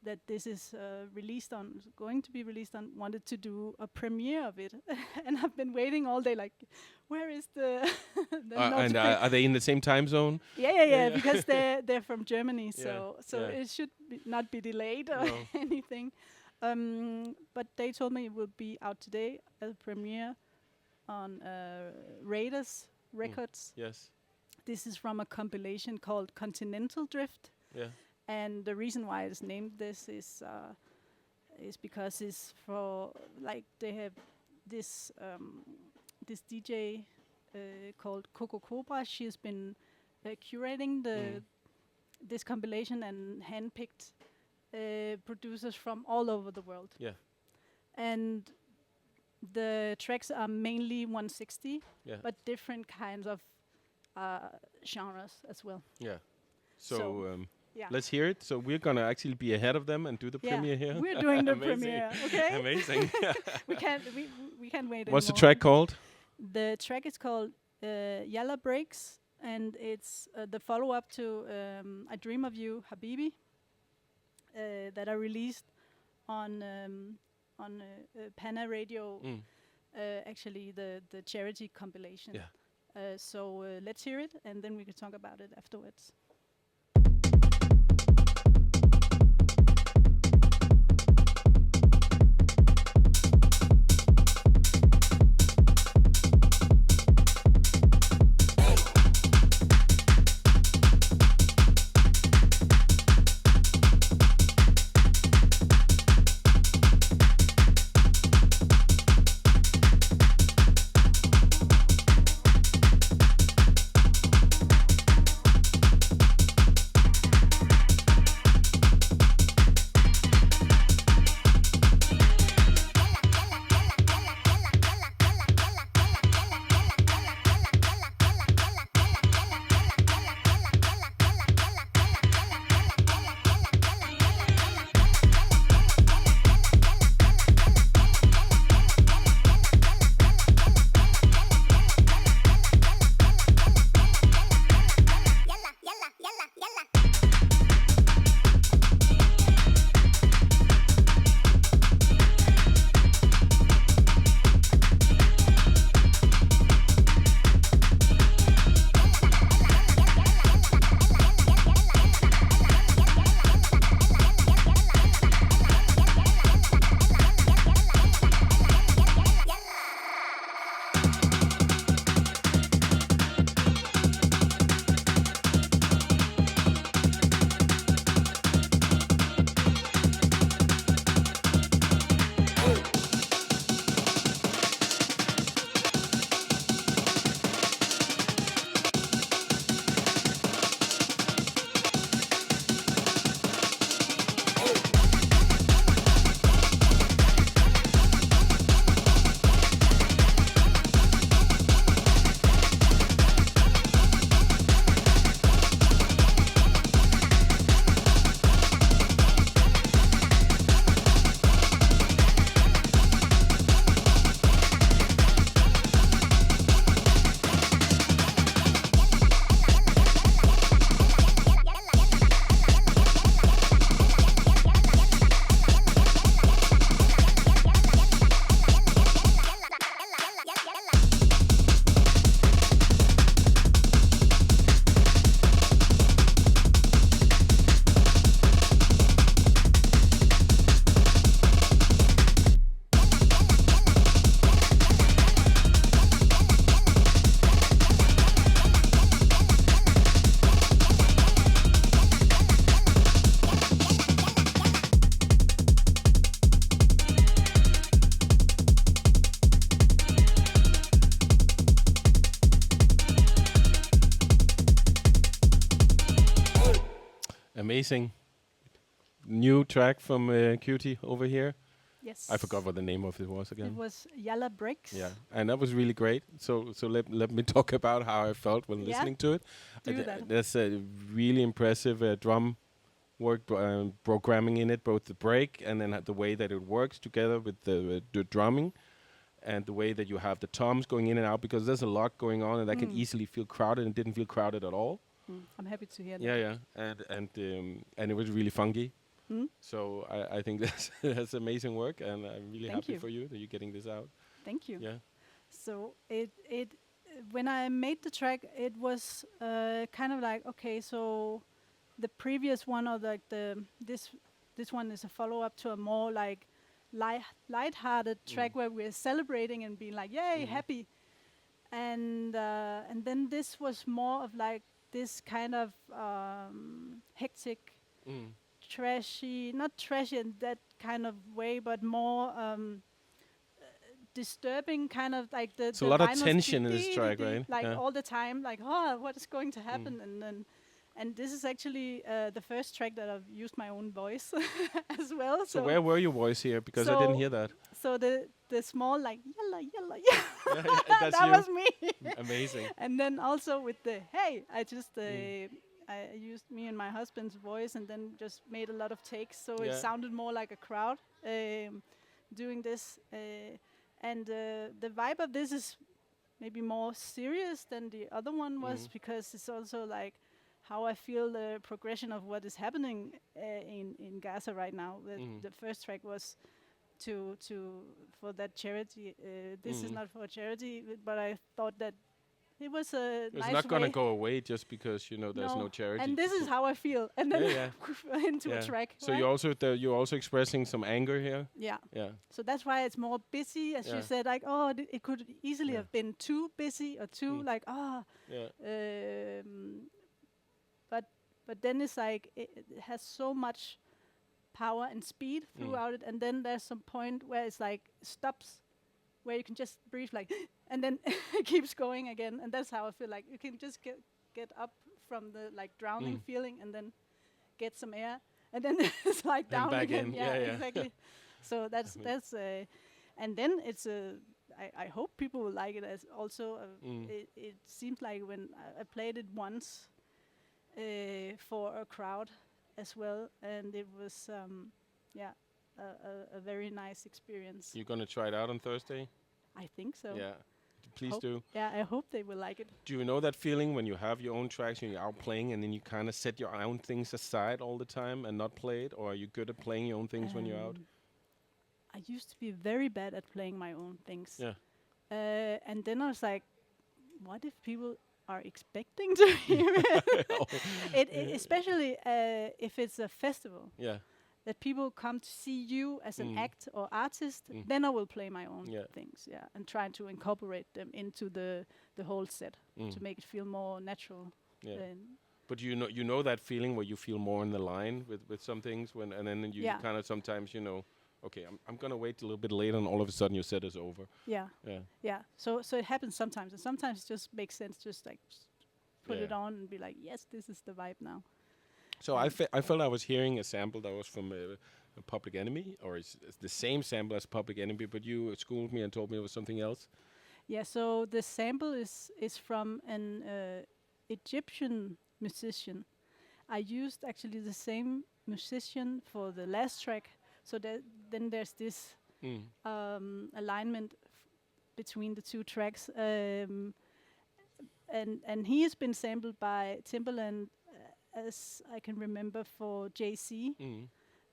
that this is going to be released on, wanted to do a premiere of it. And I've been waiting all day, like, where is the... and are they in the same time zone? Yeah, because they're from Germany, so it should not be delayed or anything. But they told me it will be out today as a premiere on Raiders Records. Yes. This is from a compilation called Continental Drift. Yeah. And the reason why it's named this is because it's for, like, they have this this DJ called Coco Cobra. She's been curating this compilation and handpicked producers from all over the world. Yeah. And the tracks are mainly 160, but different kinds of genres as well. Yeah. So yeah. Let's hear it. So we're gonna actually be ahead of them and do the premiere here. We're doing the premiere. Okay. Amazing. we can't wait. What's the anymore. track called? The track is called Yalla Breaks, and it's the follow-up to I Dream of You, Habibi, that I released on Pana Radio. Actually, the charity compilation. Yeah. So let's hear it, and then we can talk about it afterwards. Amazing. New track from CAYOOTEE over here. Yes. I forgot what the name of it was again. It was Yalla Bricks. Yeah, and that was really great. So let me talk about how I felt when listening to it. Do that. There's a really impressive drum work, programming in it, both the break and then the way that it works together with the drumming, and the way that you have the toms going in and out, because there's a lot going on and that can easily feel crowded, and didn't feel crowded at all. I'm happy to hear that. Yeah, and it was really funky. So I think that's amazing work, and I'm really happy for you that you're getting this out. Thank you. Yeah. So it when I made the track, it was kind of like, okay, so the previous one, or like this one is a follow up to a more like light-hearted track where we're celebrating and being like, yay, happy, and then this was more of like this kind of hectic. Trashy, not trashy in that kind of way, but more disturbing, kind of like the. So a lot of tension in this track, right? Like all the time, like, oh, what is going to happen? And this is actually the first track that I've used my own voice as well. So where were your voice here? Because I didn't hear that. So the small like yalla yalla that's that you. was me. Amazing. And then also with the hey, I just. I used me and my husband's voice, and then just made a lot of takes, so it sounded more like a crowd doing this. And the vibe of this is maybe more serious than the other one was, because it's also like how I feel the progression of what is happening in Gaza right now. The first track was for that charity. This is not for a charity, but I thought that it was a it's nice not going to way. go away just because there's no charity. And this is how I feel, and then into a track. So right? you're also expressing some anger here. Yeah. Yeah. So that's why it's more busy, as you said. Like, oh, it could easily have been too busy or too like but then it's like it has so much power and speed throughout it, and then there's some point where it's like stops, where you can just breathe, like, and then it keeps going again, and that's how I feel like you can just get up from the like drowning feeling, and then get some air, and then it's like down back again. in. Yeah, Yeah. exactly. So that's and then it's I hope people will like it as also. It seems like when I played it once for a crowd as well, and it was a very nice experience. You're going to try it out on Thursday? I think so. Yeah. Please do. Yeah, I hope they will like it. Do you know that feeling when you have your own tracks and you're out playing, and then you kind of set your own things aside all the time and not play it? Or are you good at playing your own things when you're out? I used to be very bad at playing my own things. Yeah. And then I was like, what if people are expecting to hear it? Especially if it's a festival. Yeah. That people come to see you as an act or artist, then I will play my own things, and try to incorporate them into the whole set to make it feel more natural. Yeah. But you know that feeling where you feel more in the line with some things, and then you kind of sometimes okay, I'm gonna wait a little bit later, and all of a sudden your set is over. Yeah. So it happens sometimes, and sometimes it just makes sense, just like put it on and be like, yes, this is the vibe now. So I felt I was hearing a sample that was from a Public Enemy, or it's the same sample as Public Enemy, but you schooled me and told me it was something else. Yeah, so the sample is from an Egyptian musician. I used actually the same musician for the last track, so then there's this alignment between the two tracks, and he has been sampled by Timbaland, as I can remember, for JC,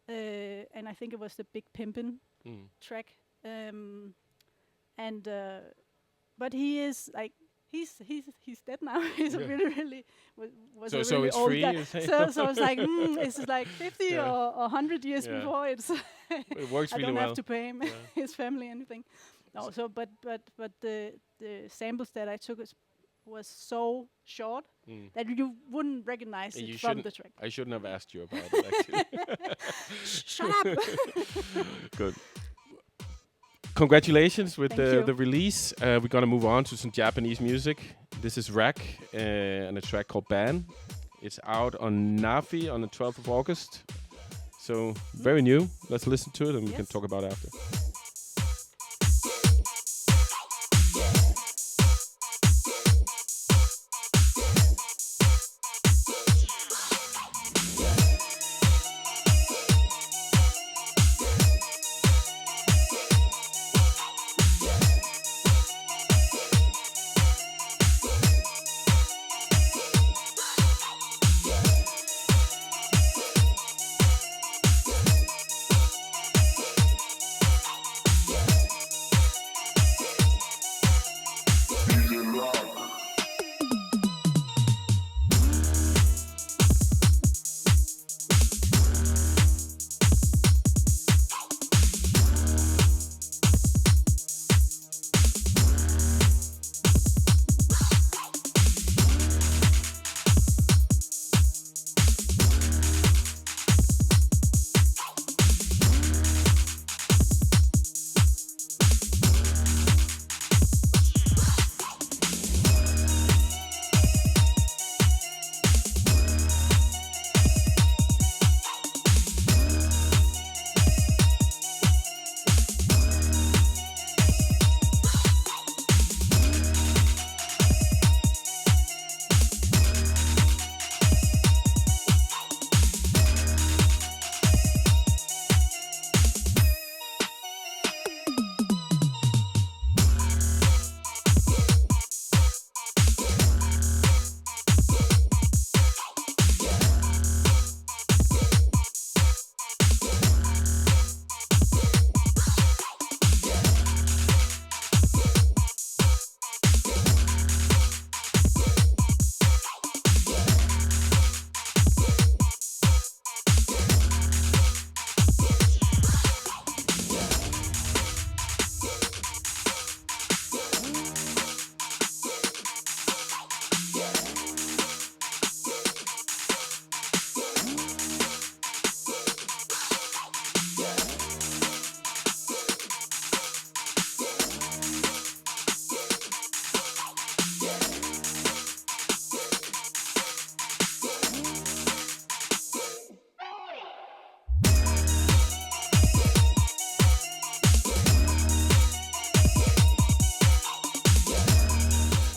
and I think it was the Big Pimpin' track, but he is like he's dead now. He's a really was a really it's old free. guy. So it's like it's like 50 or 100 years before it's. It works I really don't well. have to pay him, his family, anything. No, so but the samples that I took was so short that you wouldn't recognize it from the track. I shouldn't have asked you about it, actually. Shut up! Good. Congratulations with Thank you. the release. We're going to move on to some Japanese music. This is Rack and a track called Ban. It's out on Nafi on the 12th of August. So very new. Let's listen to it and we can talk about it after.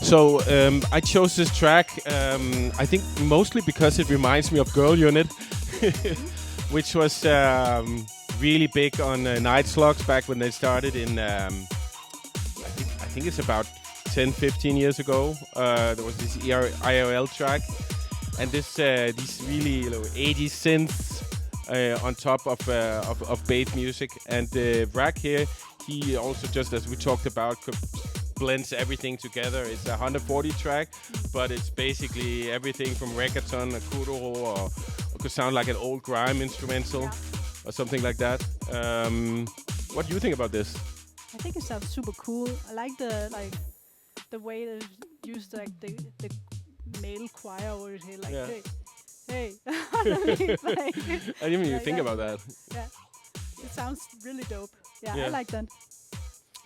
So I chose this track, I think mostly because it reminds me of Girl Unit, which was really big on Night Slugs back when they started in, I think it's about 10, 15 years ago. There was this IRL track, and this these really 80s synths on top of bass music. And Rack here, he also, just as we talked about, blends everything together. It's a 140 track, but it's basically everything from reggaeton, a kuduro, or could sound like an old grime instrumental, or something like that. What do you think about this? I think it sounds super cool. I like the way they use the male choir over here, like hey. Like, I didn't even think about that. Yeah, it sounds really dope. Yeah. I like that.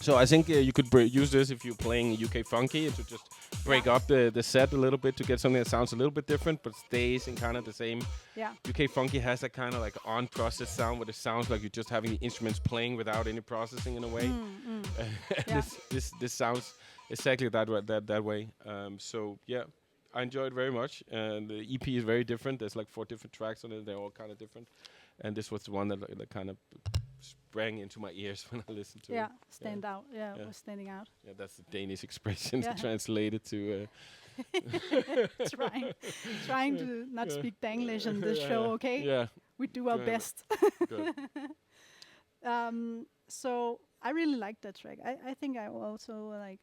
So I think you could use this if you're playing UK funky, to just break up the set a little bit to get something that sounds a little bit different but stays in kind of the same. Yeah. UK funky has that kind of like on-process sound where it sounds like you're just having the instruments playing without any processing in a way. This sounds exactly that way. So yeah, I enjoy it very much. And the EP is very different. There's like 4 different tracks on it. They're all kind of different. And this was the one that kind of sprang into my ears when I listened to it. Stand out. Yeah, it was standing out. Yeah, that's the Danish expression translated to. Trying to not speak Danglish on this show, okay? Yeah. We do our best. Good. So I really like that track. I think I also like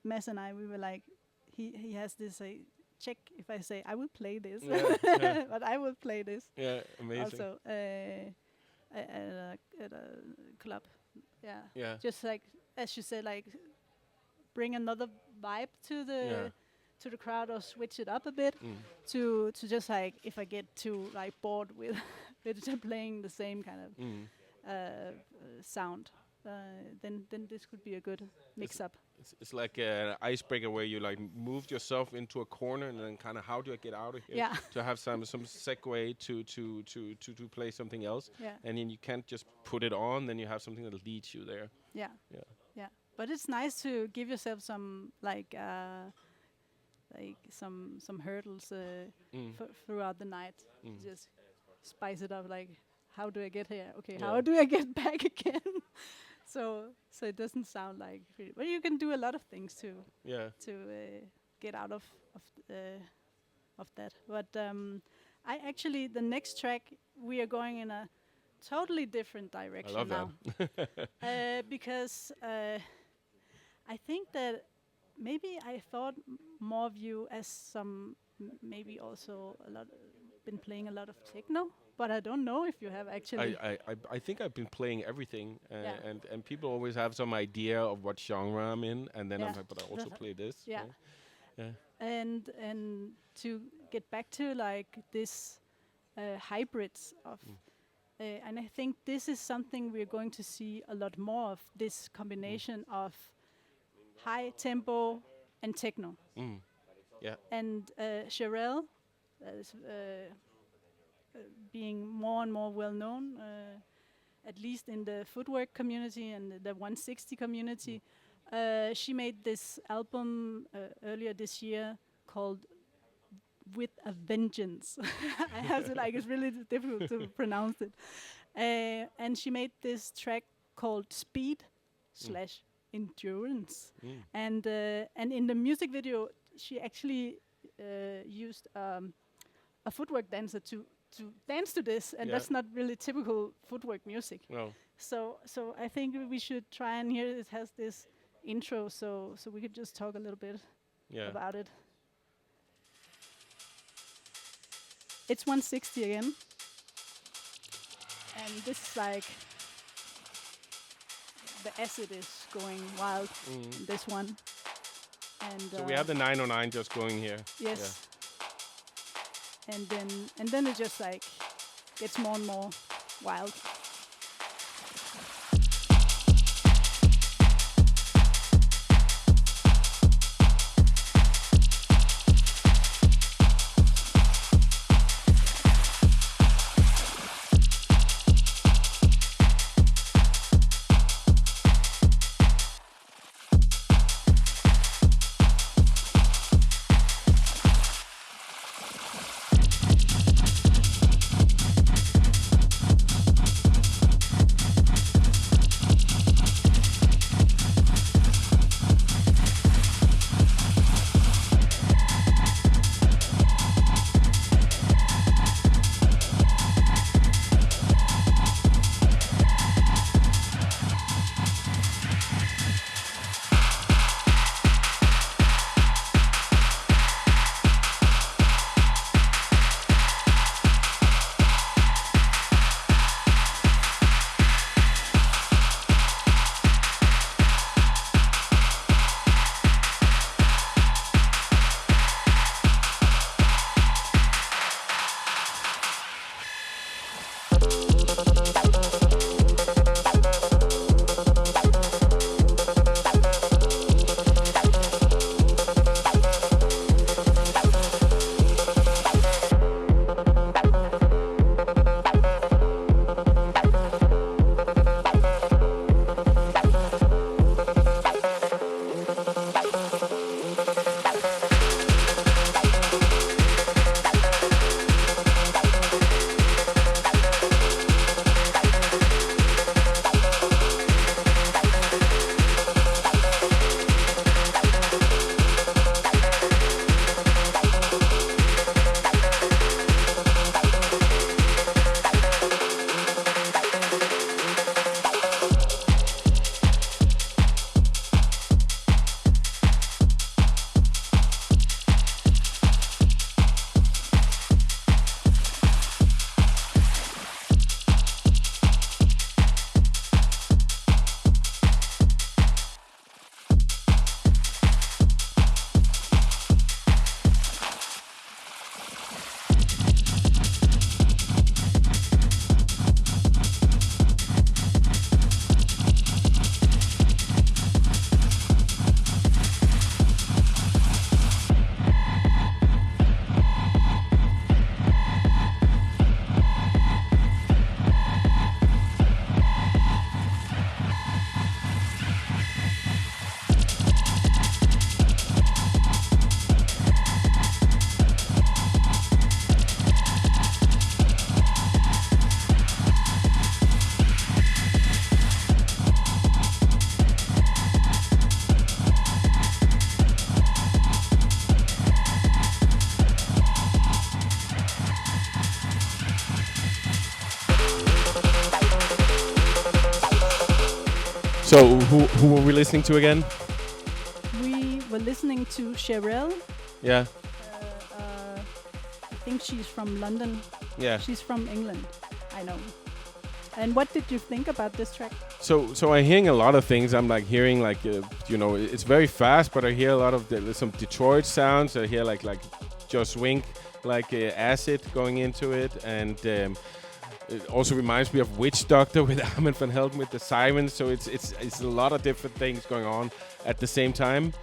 Mads and I. We were like, he has this check if I say I will play this, but I will play this. Yeah, amazing. Also at a club. Yeah. Just like as you said, like bring another vibe to the crowd, or switch it up a bit to just like if I get too like bored with playing the same kind of sound, then this could be a good mix up. It's like an icebreaker where you like moved yourself into a corner and then kind of how do I get out of here? Yeah. To have some segue to play something else. Yeah. And then you can't just put it on. Then you have something that leads you there. Yeah. Yeah. Yeah. But it's nice to give yourself some some hurdles throughout the night. Just spice it up. Like, how do I get here? Okay, how do I get back again? so it doesn't sound like. Well, you can do a lot of things to get out of that. But I actually the next track we are going in a totally different direction I love now. Because I think that maybe I thought more of you as some maybe also been playing a lot of techno, but I don't know if you have actually. I think I've been playing everything, and people always have some idea of what genre I'm in, and then I'm like, but I also play this. Yeah. Right? Yeah. And to get back to like this hybrids of. And I think this is something we're going to see a lot more of, this combination of high tempo and techno. Yeah. And Sherelle is being more and more well known, at least in the footwork community and the 160 community. She made this album earlier this year called With a Vengeance. I have to it's really difficult to pronounce it. And she made this track called Speed / Endurance. And in the music video, she actually used a footwork dancer to dance to this, and that's not really typical footwork music. No. So I think we should try and hear it has this intro, so we could just talk a little bit about it. It's 160 again. And this is like, the acid is going wild in this one. And so we have the 909 just going here. Yes. Yeah. And then it just like gets more and more wild. who were we listening to again? We were listening to Cheryl. Yeah. I think she's from London. Yeah. She's from England. I know. And what did you think about this track? So I'm hearing a lot of things. I'm like hearing like it's very fast, but I hear a lot of some Detroit sounds. I hear like Joss Wink, like acid going into it, and it also reminds me of Witch Doctor with Armin van Helden with the sirens. So it's a lot of different things going on at the same time.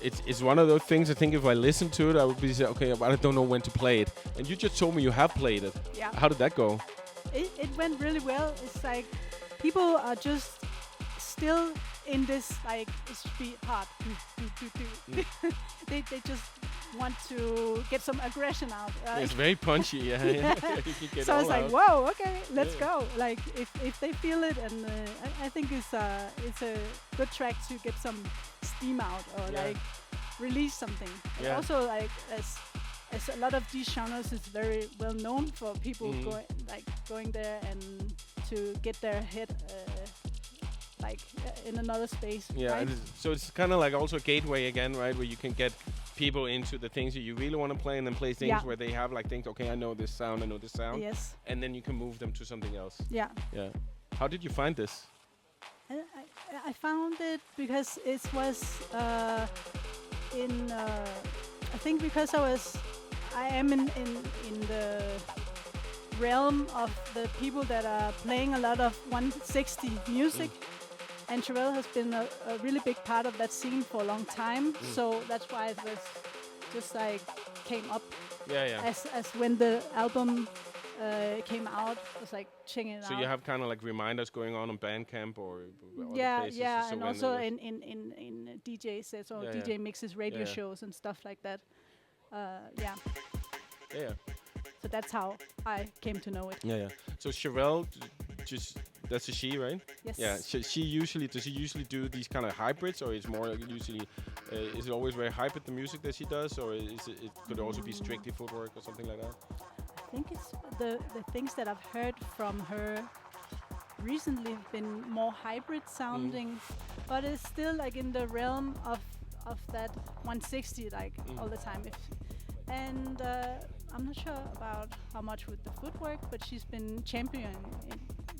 It's one of those things. I think if I listen to it, I would be say, okay, but I don't know when to play it. And you just told me you have played it. Yeah. How did that go? It went really well. It's like people are just still in this like speed part. They just want to get some aggression out. It's very punchy. Yeah. So I was like, whoa, okay, let's go. Like if they feel it, and I think it's a good track to get some steam out or like release something. And also like as a lot of these genres is very well known for people going there and to get their head in another space. Yeah, right? So it's kind of like also a gateway again, right? Where you can get people into the things that you really want to play, and then play things where they have like things. Okay, I know this sound. Yes. And then you can move them to something else. Yeah. Yeah. How did you find this? I found it because it was I think because I am in the realm of the people that are playing a lot of 160 music, and Cheryl has been a really big part of that scene for a long time. So that's why it was just like came up. As when the album came out, I was like checking it out. So you have kind of like reminders going on Bandcamp or other places. Yeah, and also in DJ sets or DJ mixes, radio shows and stuff like that. Yeah. So that's how I came to know it. Yeah. So Cheryl, that's a she, right? Yes. Yeah. Does she usually do these kind of hybrids, or it's more usually is it always very hybrid the music that she does, or is it could also be strictly footwork or something like that? I think it's the things that I've heard from her recently have been more hybrid sounding, but it's still like in the realm of that 160 all the time. And I'm not sure about how much with the footwork, but she's been championing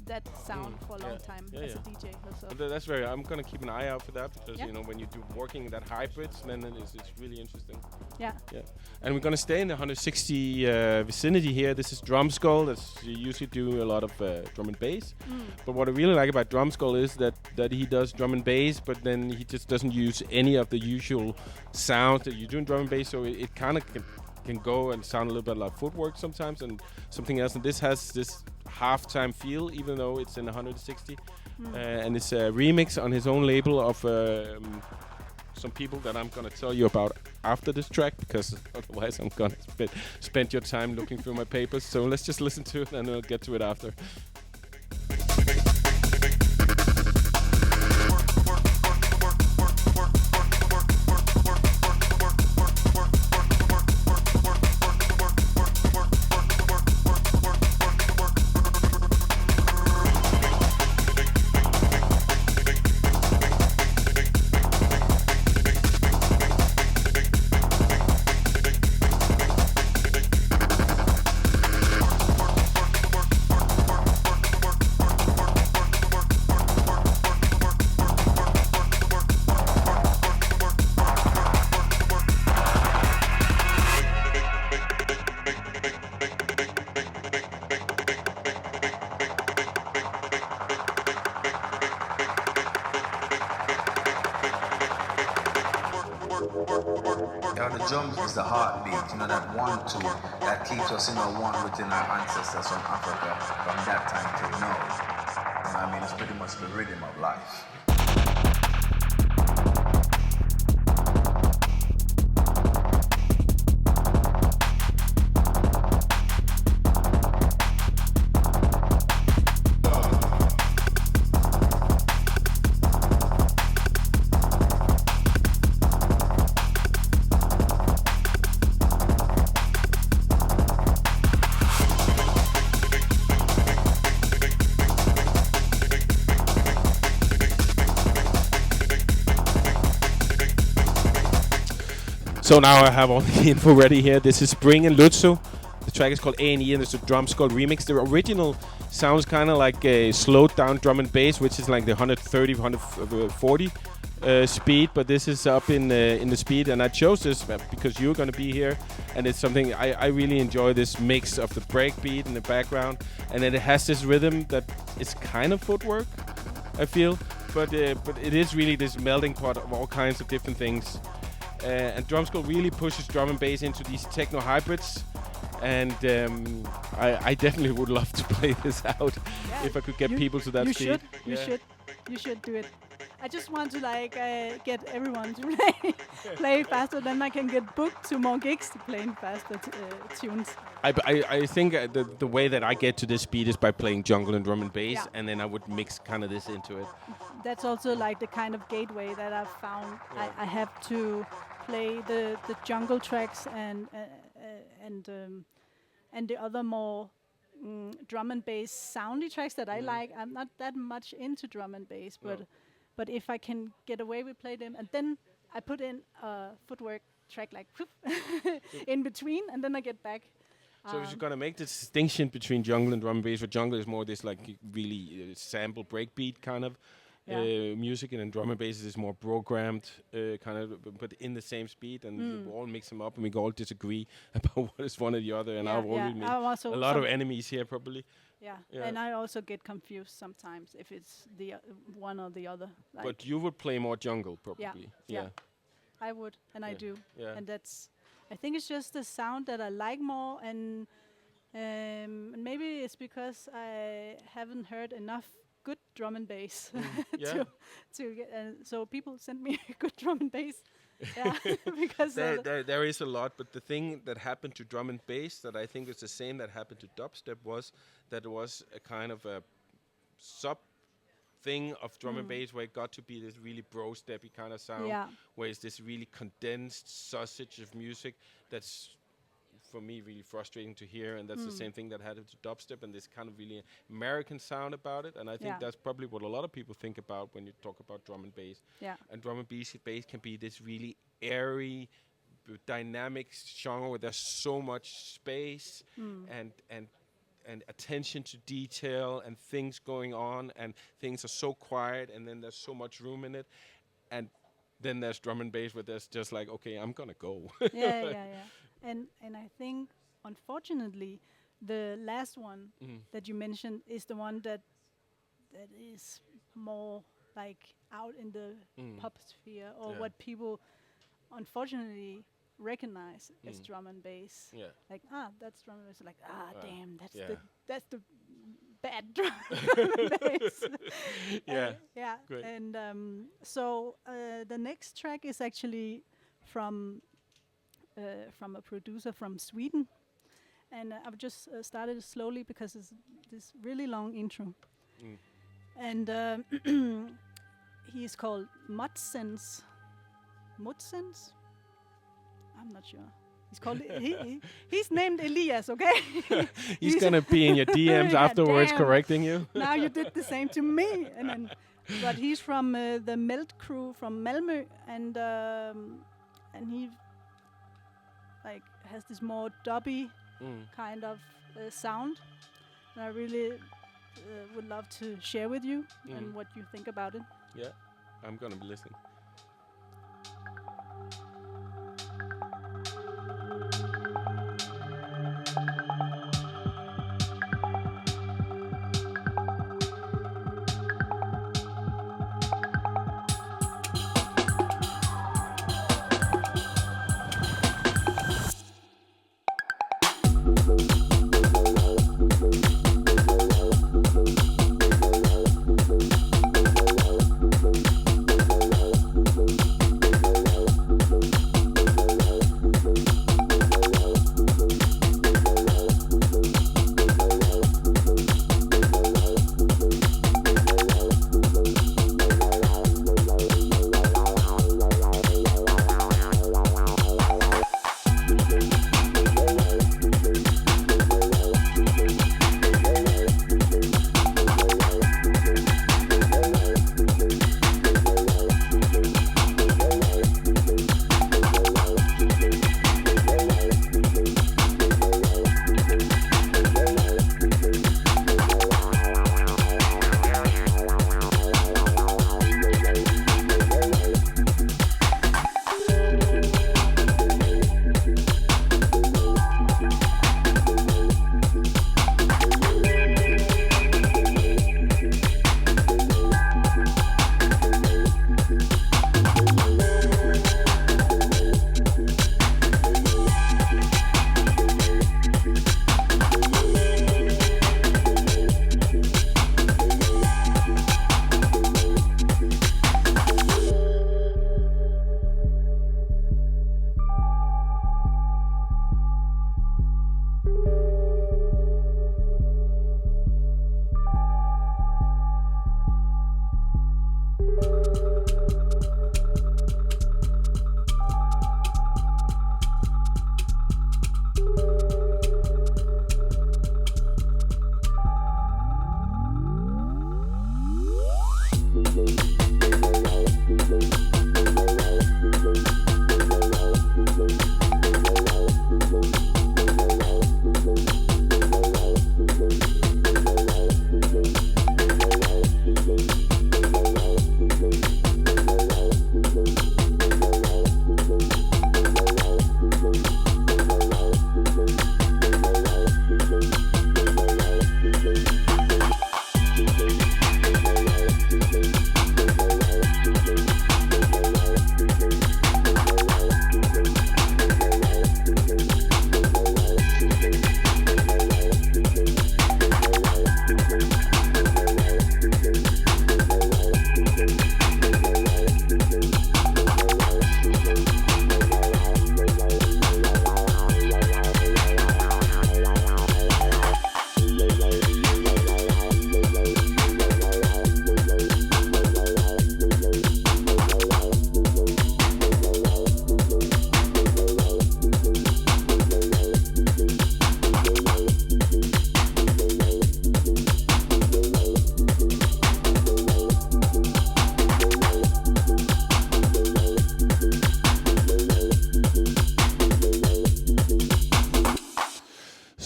that sound for a long time as a DJ herself. That's I'm gonna keep an eye out for that, because when you do working that hybrids, then it's really interesting. Yeah. And we're gonna stay in the 160 vicinity here. This is Drum Skull. You usually do a lot of drum and bass. But what I really like about Drum Skull is that he does drum and bass, but then he just doesn't use any of the usual sounds that you do in drum and bass. So it kind of can go and sound a little bit like footwork sometimes and something else. And this has this halftime feel, even though it's in 160. And it's a remix on his own label of some people that I'm gonna tell you about after this track, because otherwise I'm gonna spend your time looking through my papers. So let's just listen to it and we'll get to it after. The heartbeat, that 1-2 that keeps us in a one within our ancestors from Africa from that time till now. It's pretty much the rhythm of life. So now I have all the info ready here. This is Spring and Lutzo. The track is called A&E and it's a drum skull remix. The original sounds kind of like a slowed down drum and bass, which is like the 130, 140 speed, but this is up in the speed. And I chose this because you're going to be here, and it's something I really enjoy, this mix of the breakbeat in the background, and then it has this rhythm that is kind of footwork, I feel, but it is really this melting pot of all kinds of different things. And drum skull really pushes drum and bass into these techno hybrids. And I definitely would love to play this out if I could get people to that speed. You should do it. I just want to get everyone to play faster. Then I can get booked to more gigs to playing faster tunes. I think the way that I get to this speed is by playing jungle and drum and bass, and then I would mix kind of this into it. That's also like the kind of gateway that I've found. Yeah. I have to play the jungle tracks and the other more drum and bass soundy tracks that I like. I'm not that much into drum and bass, but if I can get away with play them, and then I put in a footwork track like in between, and then I get back. So if you're gonna make this distinction between jungle and drum and bass, where jungle is more this like really sample breakbeat kind of music, and then drum and bass is more programmed kind of, but in the same speed, and we all mix them up, and we all disagree about what is one or the other, and I've always made a lot of enemies here probably. Yeah, and I also get confused sometimes if it's the one or the other. Like but you would play more jungle probably. Yeah. I would, and I do, and that's. I think it's just the sound that I like more, and maybe it's because I haven't heard enough good drum and bass to get. So people send me good drum and bass. Because there is a lot, but the thing that happened to drum and bass that I think is the same that happened to dubstep was that it was a kind of a sub thing of drum and bass where it got to be this really bro-steppy kind of sound, where it's this really condensed sausage of music that's, for me, really frustrating to hear, and that's the same thing that happened to dubstep, and this kind of really American sound about it, and I think that's probably what a lot of people think about when you talk about drum and bass. And drum and bass can be this really airy, dynamic genre where there's so much space and attention to detail and things going on, and things are so quiet, and then there's so much room in it, and then there's drum and bass where there's just like, okay, I'm gonna go. And I think, unfortunately, the last one that you mentioned is the one that is more like out in the pop sphere, or what people, unfortunately, recognize as drum and bass. Like, that's drum and bass. Like, damn, that's the bad drum and bass. Great. And so the next track is actually from a producer from Sweden, and I've just started slowly because it's this really long intro, and he's called Mudsense. I'm not sure. He's called. He's named Elias. Okay. He's gonna be in your DMs afterwards, correcting you. Now you did the same to me, and then, but he's from the Melt crew from Malmö, and he like has this more dubby kind of sound, and I really would love to share with you and what you think about it. Yeah, I'm gonna be listening.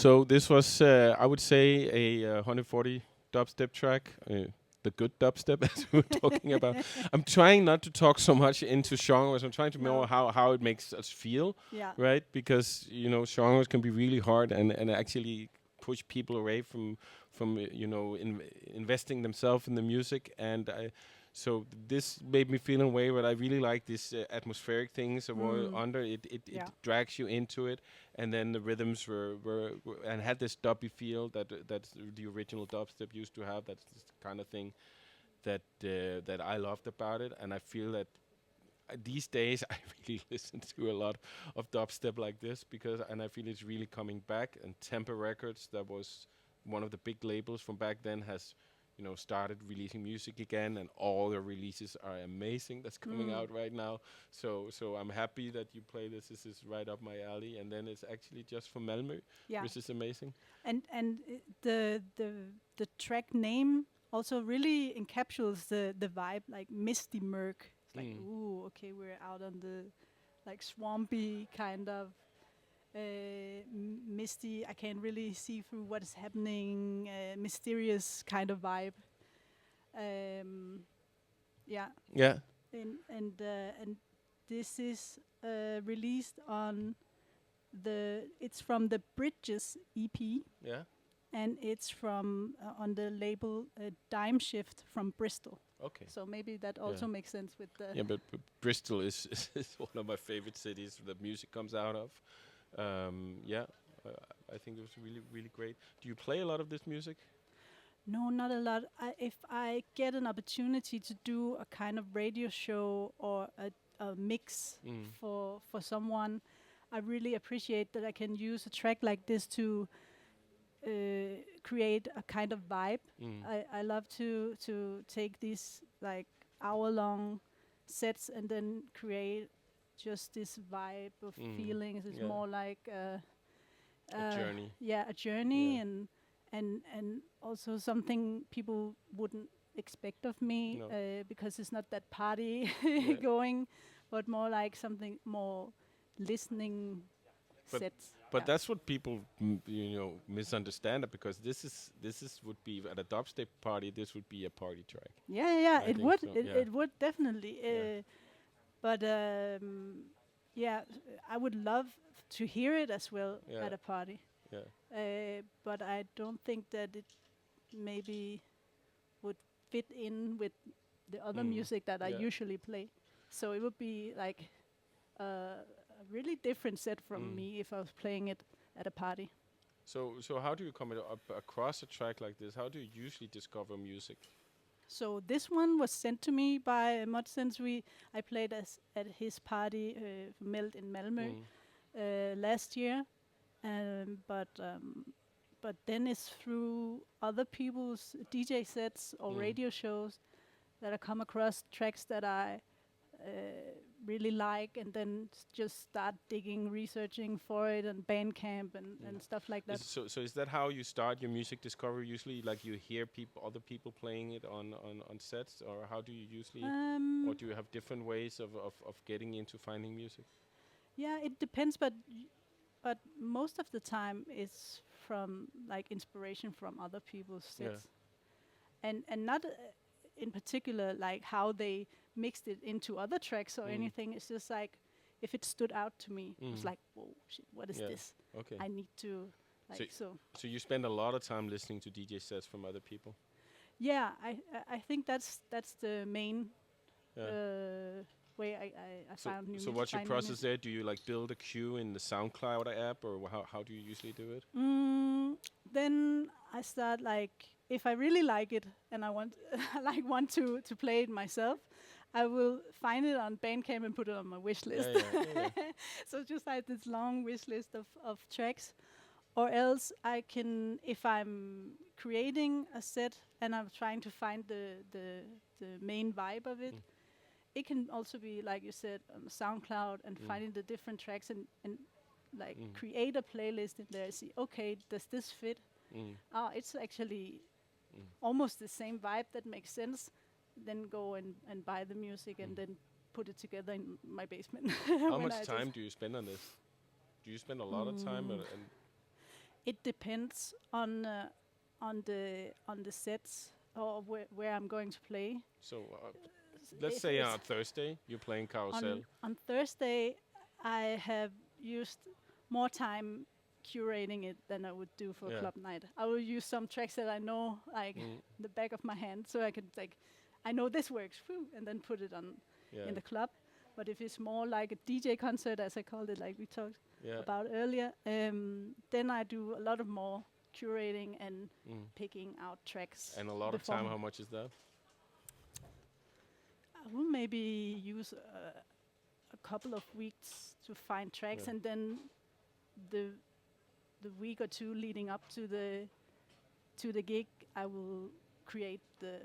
So this was, I would say, a 140 dubstep track. The good dubstep, as we were talking about. I'm trying not to talk so much into genres. I'm trying to know how it makes us feel, right? Because genres can be really hard and actually push people away from investing themselves in the music. And so this made me feel in a way that I really like this atmospheric things under it. It drags you into it, and then the rhythms were and had this dubby feel that the original dubstep used to have. That's the kind of thing that I loved about it, and I feel that these days I really listen to a lot of dubstep like this and I feel it's really coming back. And Temper Records, that was one of the big labels from back then, has started releasing music again, and all their releases are amazing. That's coming out right now. So I'm happy that you play this. This is right up my alley. And then it's actually just from Malmö, which is amazing. And the track name also really encapsulates the vibe, like Misty Murk. It's like, ooh, okay, we're out on the like swampy kind of misty. I can't really see through what is happening. Mysterious kind of vibe. Yeah. And this is released on it's from the Bridges EP. Yeah. And it's from on the label Dime Shift from Bristol. Okay. So maybe that also makes sense with the. Yeah, but Bristol is one of my favorite cities that music comes out of. I think it was really, really great. Do you play a lot of this music? No, not a lot. If I get an opportunity to do a kind of radio show or a mix for someone, I really appreciate that I can use a track like this to create a kind of vibe. I love to take these like hour-long sets and then create just this vibe of feelings. It's more like a journey. Yeah, a journey, and also something people wouldn't expect of me because it's not that party going, but more like something more listening sets. But that's what people misunderstand it, because this would be at a dubstep party. This would be a party track. Yeah, it would. So, it would definitely. But I would love to hear it as well at a party. Yeah. But I don't think that it maybe would fit in with the other music that I usually play. So it would be like a really different set from me if I was playing it at a party. So how do you come across a track like this? How do you usually discover music? So this one was sent to me by Mud, since I played at his party, Meld in Malmö, last year. But then it's through other people's DJ sets or radio shows that I come across tracks that I really like, and then just start digging, researching for it, and Bandcamp and stuff like that. So is that how you start your music discovery usually? Like you hear other people playing it on sets, or how do you usually, or do you have different ways of getting into finding music? Yeah, it depends, but most of the time it's from like inspiration from other people's sets, and not in particular like how they mixed it into other tracks or anything. It's just like if it stood out to me, it's like, whoa, shit, what is this? Okay. I need to like so. So you spend a lot of time listening to DJ sets from other people. Yeah, I think that's the main way I found new music. So what's your process there? Do you like build a queue in the SoundCloud app, or how do you usually do it? Then I start like, if I really like it and I want to play it myself, I will find it on Bandcamp and put it on my wish list. So just like this long wish list of tracks. Or else I can, if I'm creating a set and I'm trying to find the main vibe of it, it can also be, like you said, on SoundCloud and finding the different tracks and like create a playlist in there. See, okay, does this fit? It's actually almost the same vibe, that makes sense. Then go and buy the music and then put it together in my basement. How much time do you spend on this? Do you spend a lot of time? It depends on the sets or where I'm going to play. So let's say on Thursday you're playing Carousel. On Thursday, I have used more time curating it than I would do for club night. I will use some tracks that I know like the back of my hand, so I can like, I know this works, and then put it on in the club. But if it's more like a DJ concert, as I called it, like we talked about earlier, then I do a lot of more curating and picking out tracks. And a lot of time, how much is that? I will maybe use a couple of weeks to find tracks, and then the week or two leading up to the gig, I will create the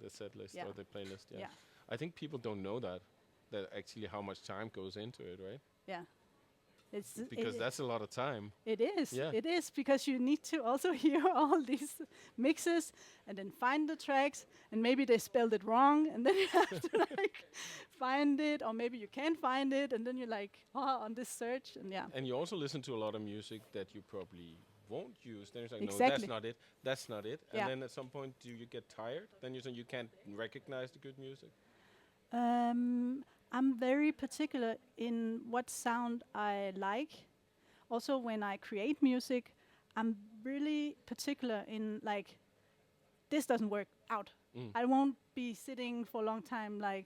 set list or the playlist. Yeah. I think people don't know that actually how much time goes into it, right? Yeah. Because that's a lot of time. It is. Yeah. It is, because you need to also hear all these mixes and then find the tracks, and maybe they spelled it wrong, and then you have to like find it, or maybe you can't find it, and then you're like, on this search, and And you also listen to a lot of music that you probably won't use. Then you're like, exactly. no, that's not it. That's not it. And then at some point, do you get tired? Then you can't recognize the good music. I'm very particular in what sound I like. Also, when I create music, I'm really particular in like, this doesn't work, out. I won't be sitting for a long time like,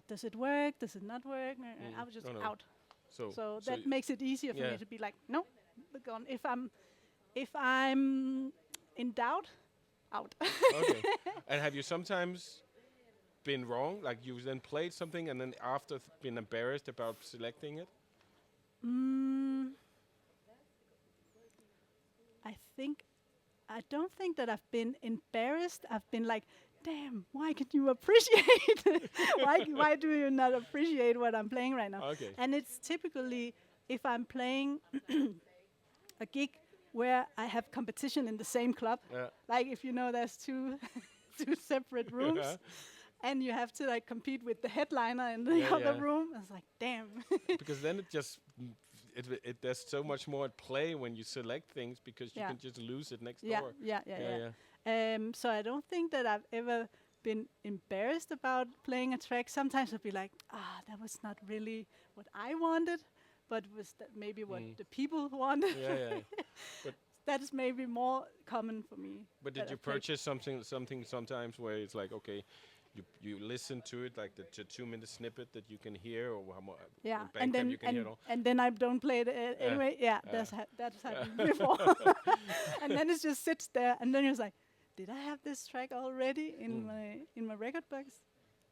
does it work? Does it not work? I was just out. So that makes it easier for me to be like, no, we're gone. If I'm in doubt, out. Okay. And have you sometimes been wrong? Like you then played something and then after been embarrassed about selecting it? I don't think that I've been embarrassed. I've been like, damn, why can you appreciate? why do you not appreciate what I'm playing right now? Okay. And it's typically if I'm playing a gig where I have competition in the same club. Like if you know there's two separate rooms. And you have to like compete with the headliner in the other room. I was like, damn. Because then there's so much more at play when you select things, because you can just lose it next door. So I don't think that I've ever been embarrassed about playing a track. Sometimes I'll be like, that was not really what I wanted, but was that maybe what the people wanted. But that is maybe more common for me. But did you purchase something sometimes where it's like, okay, you listen to it, like the 2-minute snippet that you can hear, or how much and then you can hear it all? And then I don't play it anyway. That's happened before. And then it just sits there, and then you're like, did I have this track already in my record box?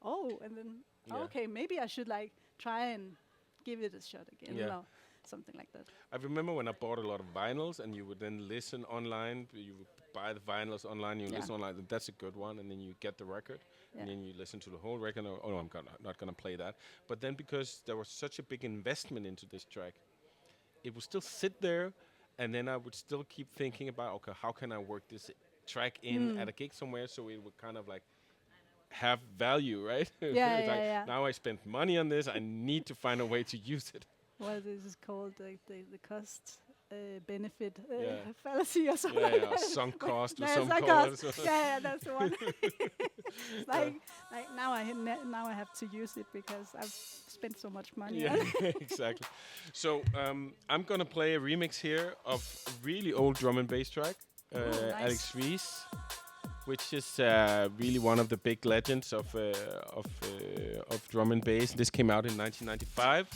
Oh, and then okay, maybe I should like try and give it a shot again. You know, something like that. I remember when I bought a lot of vinyls, and you would then listen online. You would buy the vinyls online, you listen online. And that's a good one, and then you get the record, and then you listen to the whole record. Oh no, I'm not gonna play that. But then because there was such a big investment into this track, it would still sit there, and then I would still keep thinking about, okay, how can I work this track in at a gig somewhere so it would kind of like have value, right? Now I spent money on this. I need to find a way to use it. Well, this is called the cost benefit fallacy or something. Sunk cost or some cost. That's the one. like now I have to use it because I've spent so much money. Exactly. So I'm gonna play a remix here of a really old drum and bass track, nice. Alex Reese, which is really one of the big legends of drum and bass. This came out in 1995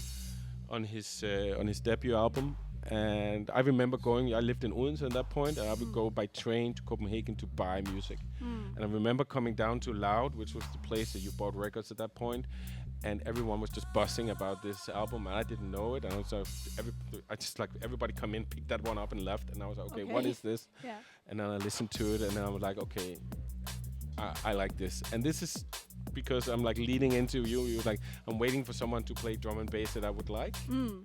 on his debut album. And I remember I lived in Odense at that point, and I would go by train to Copenhagen to buy music. And I remember coming down to Loud, which was the place that you bought records at that point, and everyone was just buzzing about this album, and I didn't know it. And I was like, everybody come in, picked that one up and left, and I was like, okay, what is this? And then I listened to it, and then I was like, okay, I like this. And this is because I'm like leading into you like, I'm waiting for someone to play drum and bass that I would like.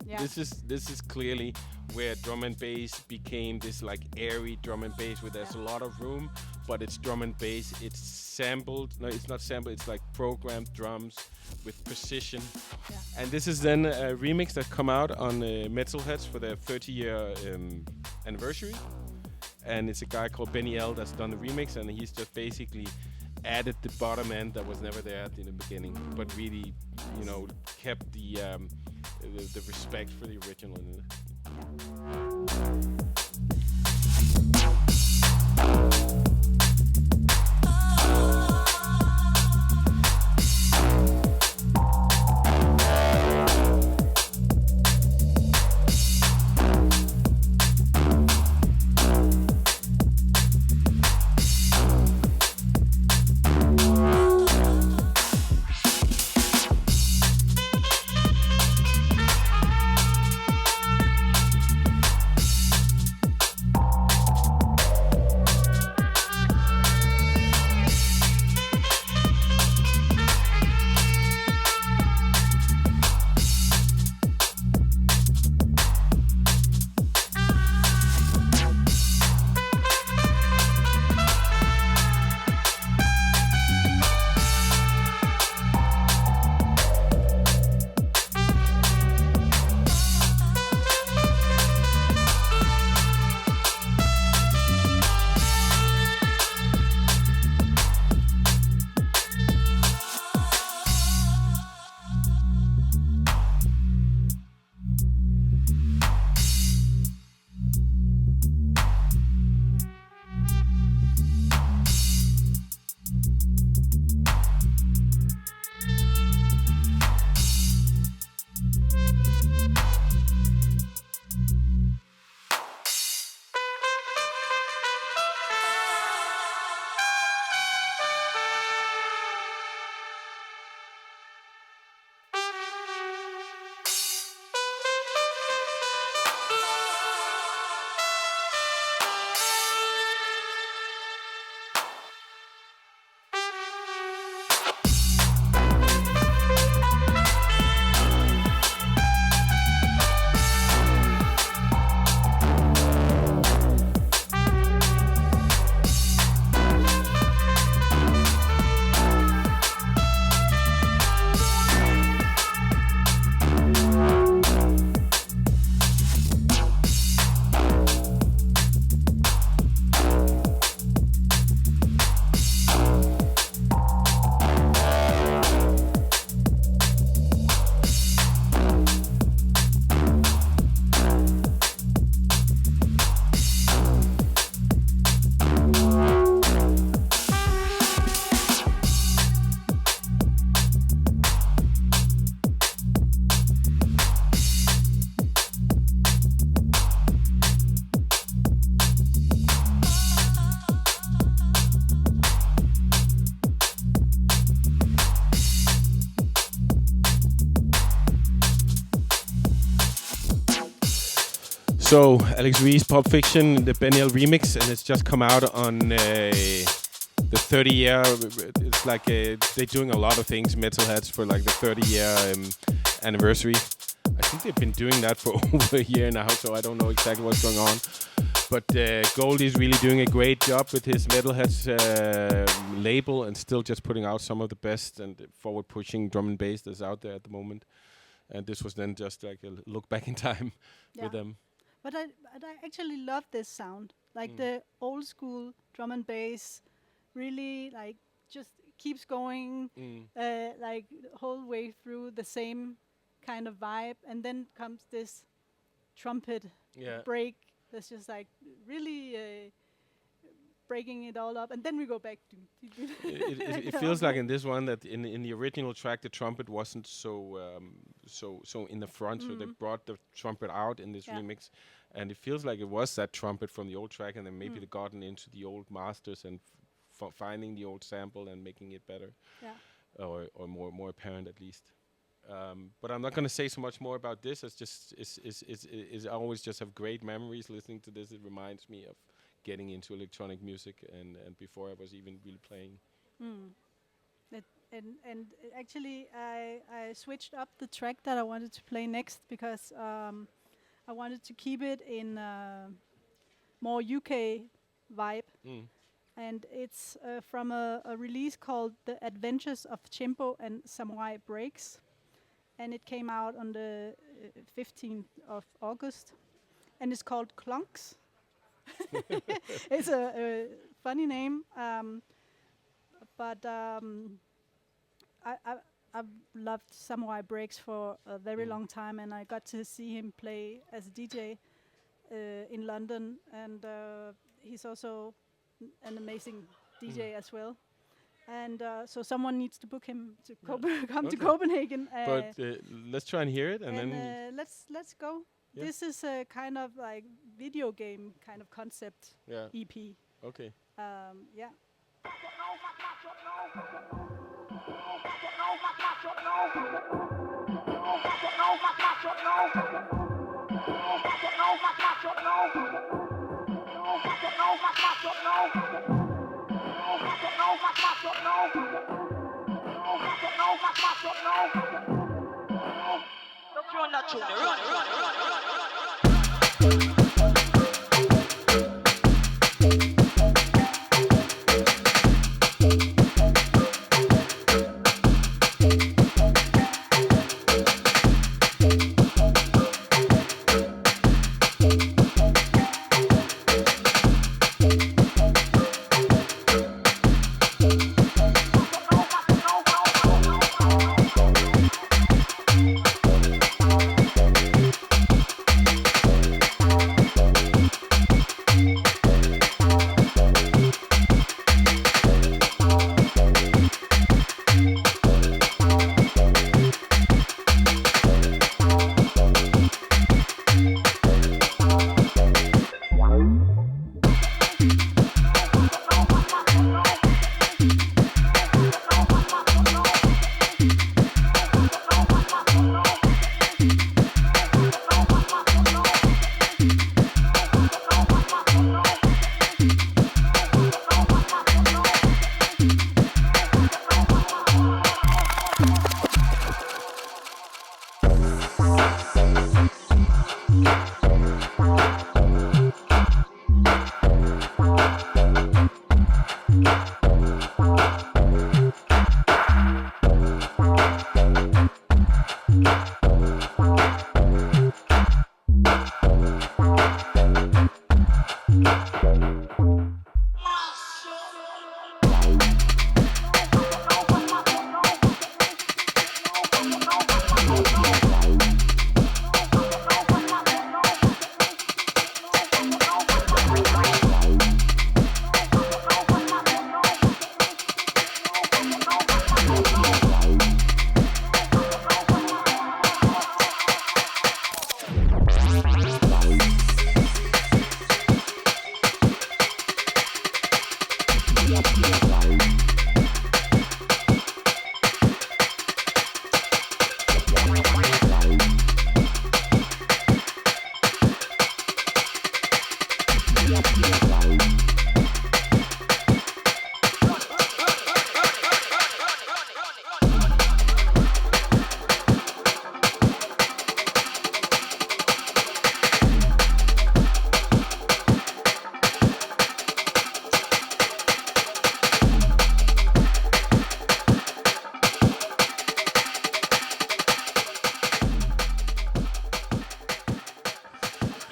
This is clearly where drum and bass became this like airy drum and bass where there's a lot of room, but it's drum and bass. It's sampled. No, it's not sampled. It's like programmed drums with precision. And this is then a remix that come out on Metalheads for their 30-year anniversary, and it's a guy called Benny L that's done the remix, and he's just basically added the bottom end that was never there in the beginning, but really, kept the respect for the original in it. So Alex Reese, Pulp Fiction, the Benny L remix, and it's just come out on the 30-year. It's like they're doing a lot of things, Metalheads, for like the 30-year anniversary. I think they've been doing that for over a year now, so I don't know exactly what's going on. But Goldie's really doing a great job with his Metalheads label, and still just putting out some of the best and forward-pushing drum and bass that's out there at the moment. And this was then just like a look back in time with them. But I actually love this sound. Like the old school drum and bass really like just keeps going like the whole way through the same kind of vibe. And then comes this trumpet break that's just like really breaking it all up. And then we go back to... it feels like in this one that in the original track, the trumpet wasn't so in the front, so they brought the trumpet out in this remix, and it feels like it was that trumpet from the old track, and then maybe they gotten into the old masters and finding the old sample and making it better, or more apparent at least. But I'm not going to say so much more about this. It's just I always just have great memories listening to this. It reminds me of getting into electronic music and before I was even really playing. And actually I switched up the track that I wanted to play next because I wanted to keep it in more UK vibe. And it's from a release called The Adventures of Chimpo and Samurai Breaks. And it came out on the 15th of August. And it's called Clunks. It's a funny name, but I've loved Samurai Breaks for a very long time, and I got to see him play as a DJ in London, and he's also an amazing DJ as well. And so someone needs to book him to come to Copenhagen. But let's try and hear it, and then let's go. Yeah. This is a kind of like video game kind of concept EP. Okay. Yeah.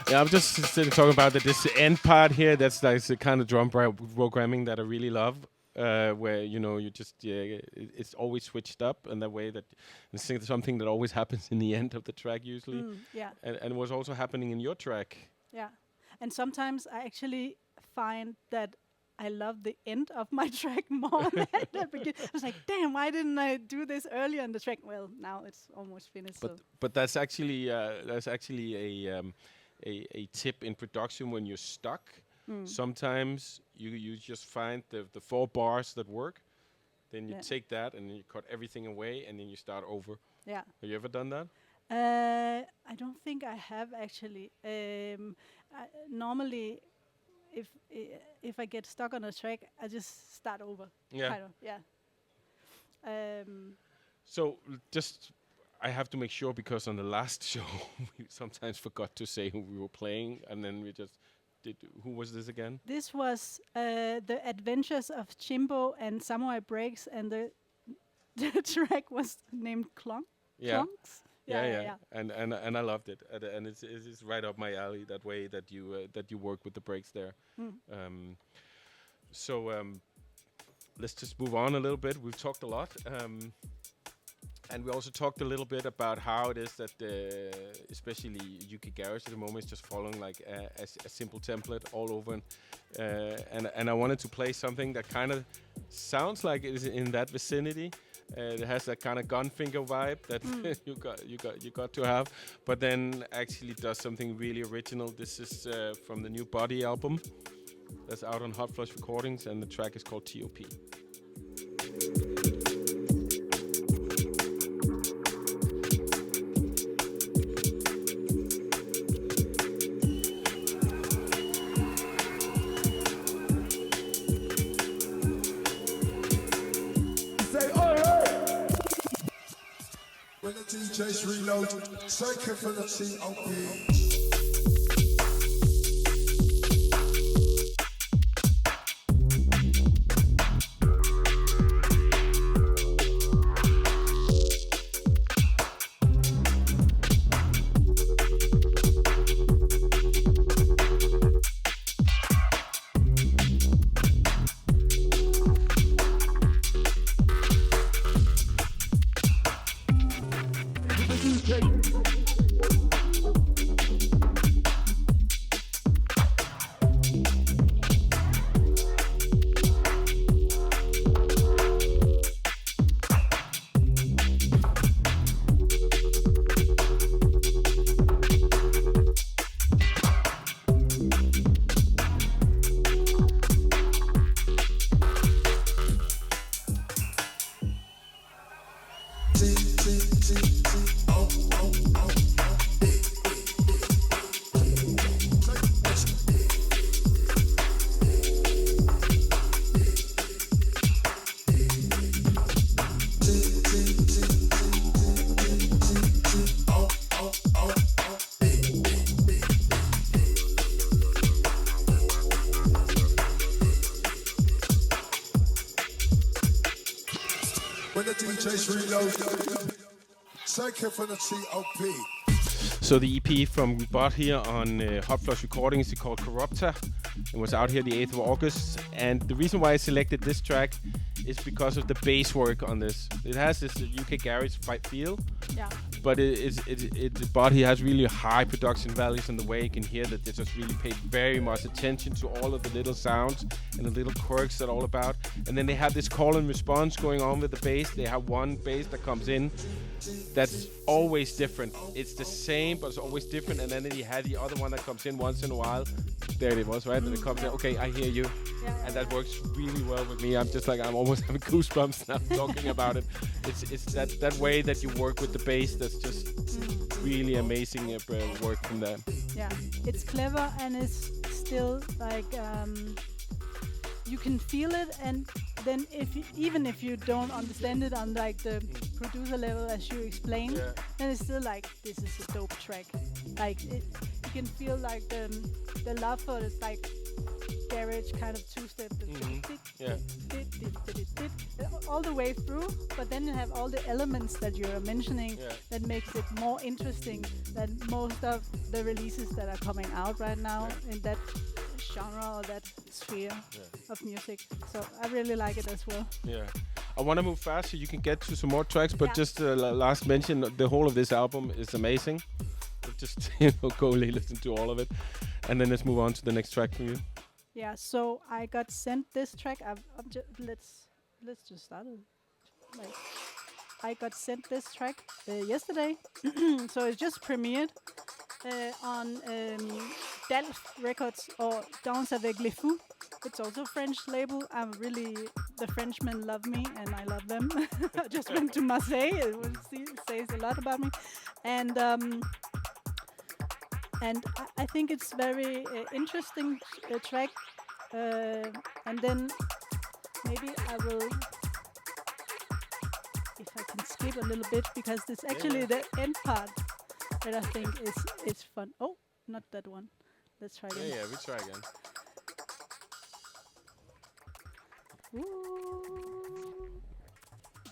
Yeah, I'm just sitting talking about this end part here. That's like the kind of drum programming that I really love, where you just it's always switched up in that way that it's something that always happens in the end of the track usually. Yeah. And was also happening in your track. Yeah, and sometimes I actually find that I love the end of my track more than the beginning. I was like, damn, why didn't I do this earlier in the track? Well, now it's almost finished. But that's actually a tip in production when you're stuck. Sometimes you just find the 4 bars that work, then you take that and then you cut everything away and then you start over. Yeah. Have you ever done that? I don't think I have actually. Normally, if I get stuck on a track, I just start over. Yeah. Kind of, yeah. So just I have to make sure because on the last show we sometimes forgot to say who we were playing, and then we just did. Who was this again? This was The Adventures of Chimbo and Samurai Breaks, and the track was named Clonks. Yeah. And I loved it, and it's right up my alley that way that you work with the breaks there. So let's just move on a little bit. We've talked a lot. And we also talked a little bit about how it is that, especially UK Garage at the moment, is just following like a simple template all over. And I wanted to play something that kind of sounds like it is in that vicinity. It has that kind of Gunfinger vibe that you got to have, but then actually does something really original. This is from the new Body album that's out on Hot Flush Recordings, and the track is called TOP. When the DJ's reload, circuit for the COP. So the EP from Bot here on Hot Flush Recordings is called Corrupta. It was out here the 8th of August. And the reason why I selected this track is because of the bass work on this. It has this UK garage feel. Yeah. But Bot here has really high production values, and the way you can hear that they just really paid very much attention to all of the little sounds and the little quirks that all about. And then they have this call and response going on with the bass. They have one bass that comes in that's always different. It's the same, but it's always different. And then you have the other one that comes in once in a while. There it was, right? And it comes in, okay, I hear you. And that works really well with me. I'm just like, I'm almost having goosebumps now talking about it. It's that way that you work with the bass that's just really amazing work from them. Yeah, it's clever, and it's still like you can feel it, and then even if you don't understand it on like the producer level as you explained, then it's still like, this is a dope track. Like you can feel like the love for it, like garage kind of two-step, all the way through, but then you have all the elements that you're mentioning that makes it more interesting than most of the releases that are coming out right now in that genre or that sphere of music. So I really like it as well. Yeah. I want to move fast so you can get to some more tracks, but just last mention, the whole of this album is amazing. Just go listen to all of it, and then let's move on to the next track from you. Yeah, so I got sent this track. Let's just start it. Like, I got sent this track yesterday, so it just premiered on Delph Records or Danse avec les Fous. It's also a French label. The Frenchmen love me, and I love them. I just went to Marseille. It says a lot about me, and I think it's very interesting track. And then maybe I will, if I can skip a little bit, because it's actually the end part that I think is fun. Oh, not that one. Let's try again. Yeah, we try again. Ooh.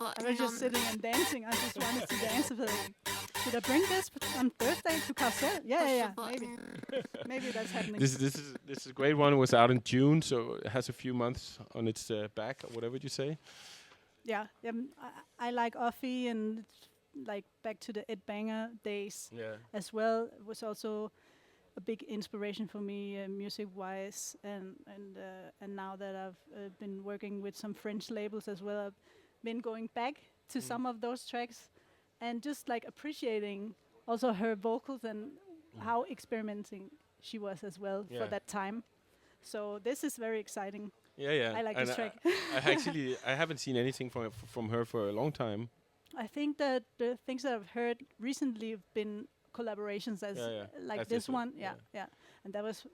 I was just sitting and dancing. I just wanted to dance. I was like, should I bring this on Thursday to Carcel? Yeah. Maybe that's happening. This is a great one. It was out in June, so it has a few months on its back, or whatever you say. Yeah. I like Offie and it's like back to the Ed Banger days as well. It was also a big inspiration for me music-wise, and now that I've been working with some French labels as well, I've been going back to some of those tracks and just like appreciating also her vocals and how experimenting she was as well for that time. So this is very exciting. Yeah. I like and this track. I haven't seen anything from her for a long time. I think that the things that I've heard recently have been collaborations as like as this this one, one. Yeah. And that was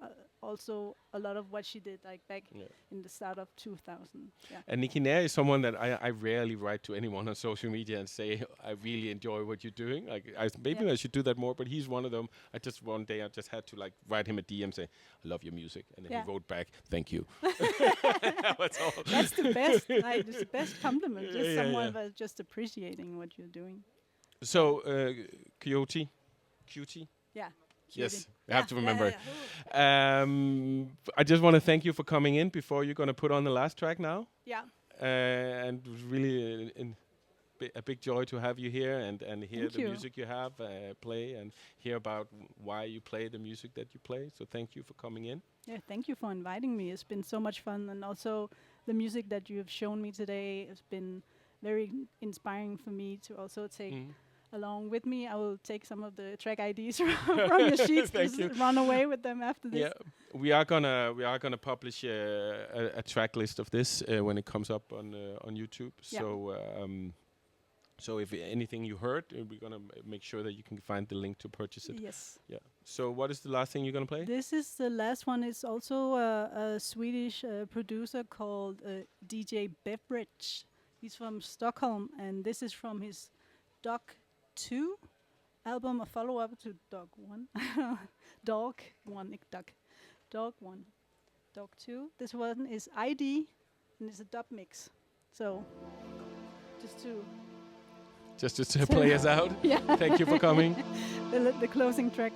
also a lot of what she did like back in the start of 2000. Yeah. And Nicky Nair is someone that I rarely write to anyone on social media and say, I really enjoy what you're doing. Like maybe I should do that more, but he's one of them. One day I just had to like write him a DM, say, I love your music. And then he wrote back, thank you. That's all. That's the best. Like, it's the best compliment. Just someone that's just appreciating what you're doing. So, CAYOOTEE? Yeah. Yes, I have to remember. I just want to thank you for coming in before you're going to put on the last track now. Yeah. And it was really a big joy to have you here and hear the music you have, play, and hear about why you play the music that you play. So thank you for coming in. Yeah, thank you for inviting me. It's been so much fun. And also the music that you have shown me today has been very inspiring for me to also take along with me. I will take some of the track IDs from your sheets. Just run away with them after this. Yeah, we are gonna publish a track list of this when it comes up on YouTube. Yeah. So if anything you heard, we're gonna make sure that you can find the link to purchase it. Yes. Yeah. So what is the last thing you're gonna play? This is the last one. It's also a Swedish producer called DJ Beverage. He's from Stockholm, and this is from his Dog 2 album, a follow-up to Dog 1. Dog 1, not Dog. Dog 1. Dog 2. This one is ID, and it's a dub mix. So, just to play us out. Yeah. Thank you for coming. The closing track.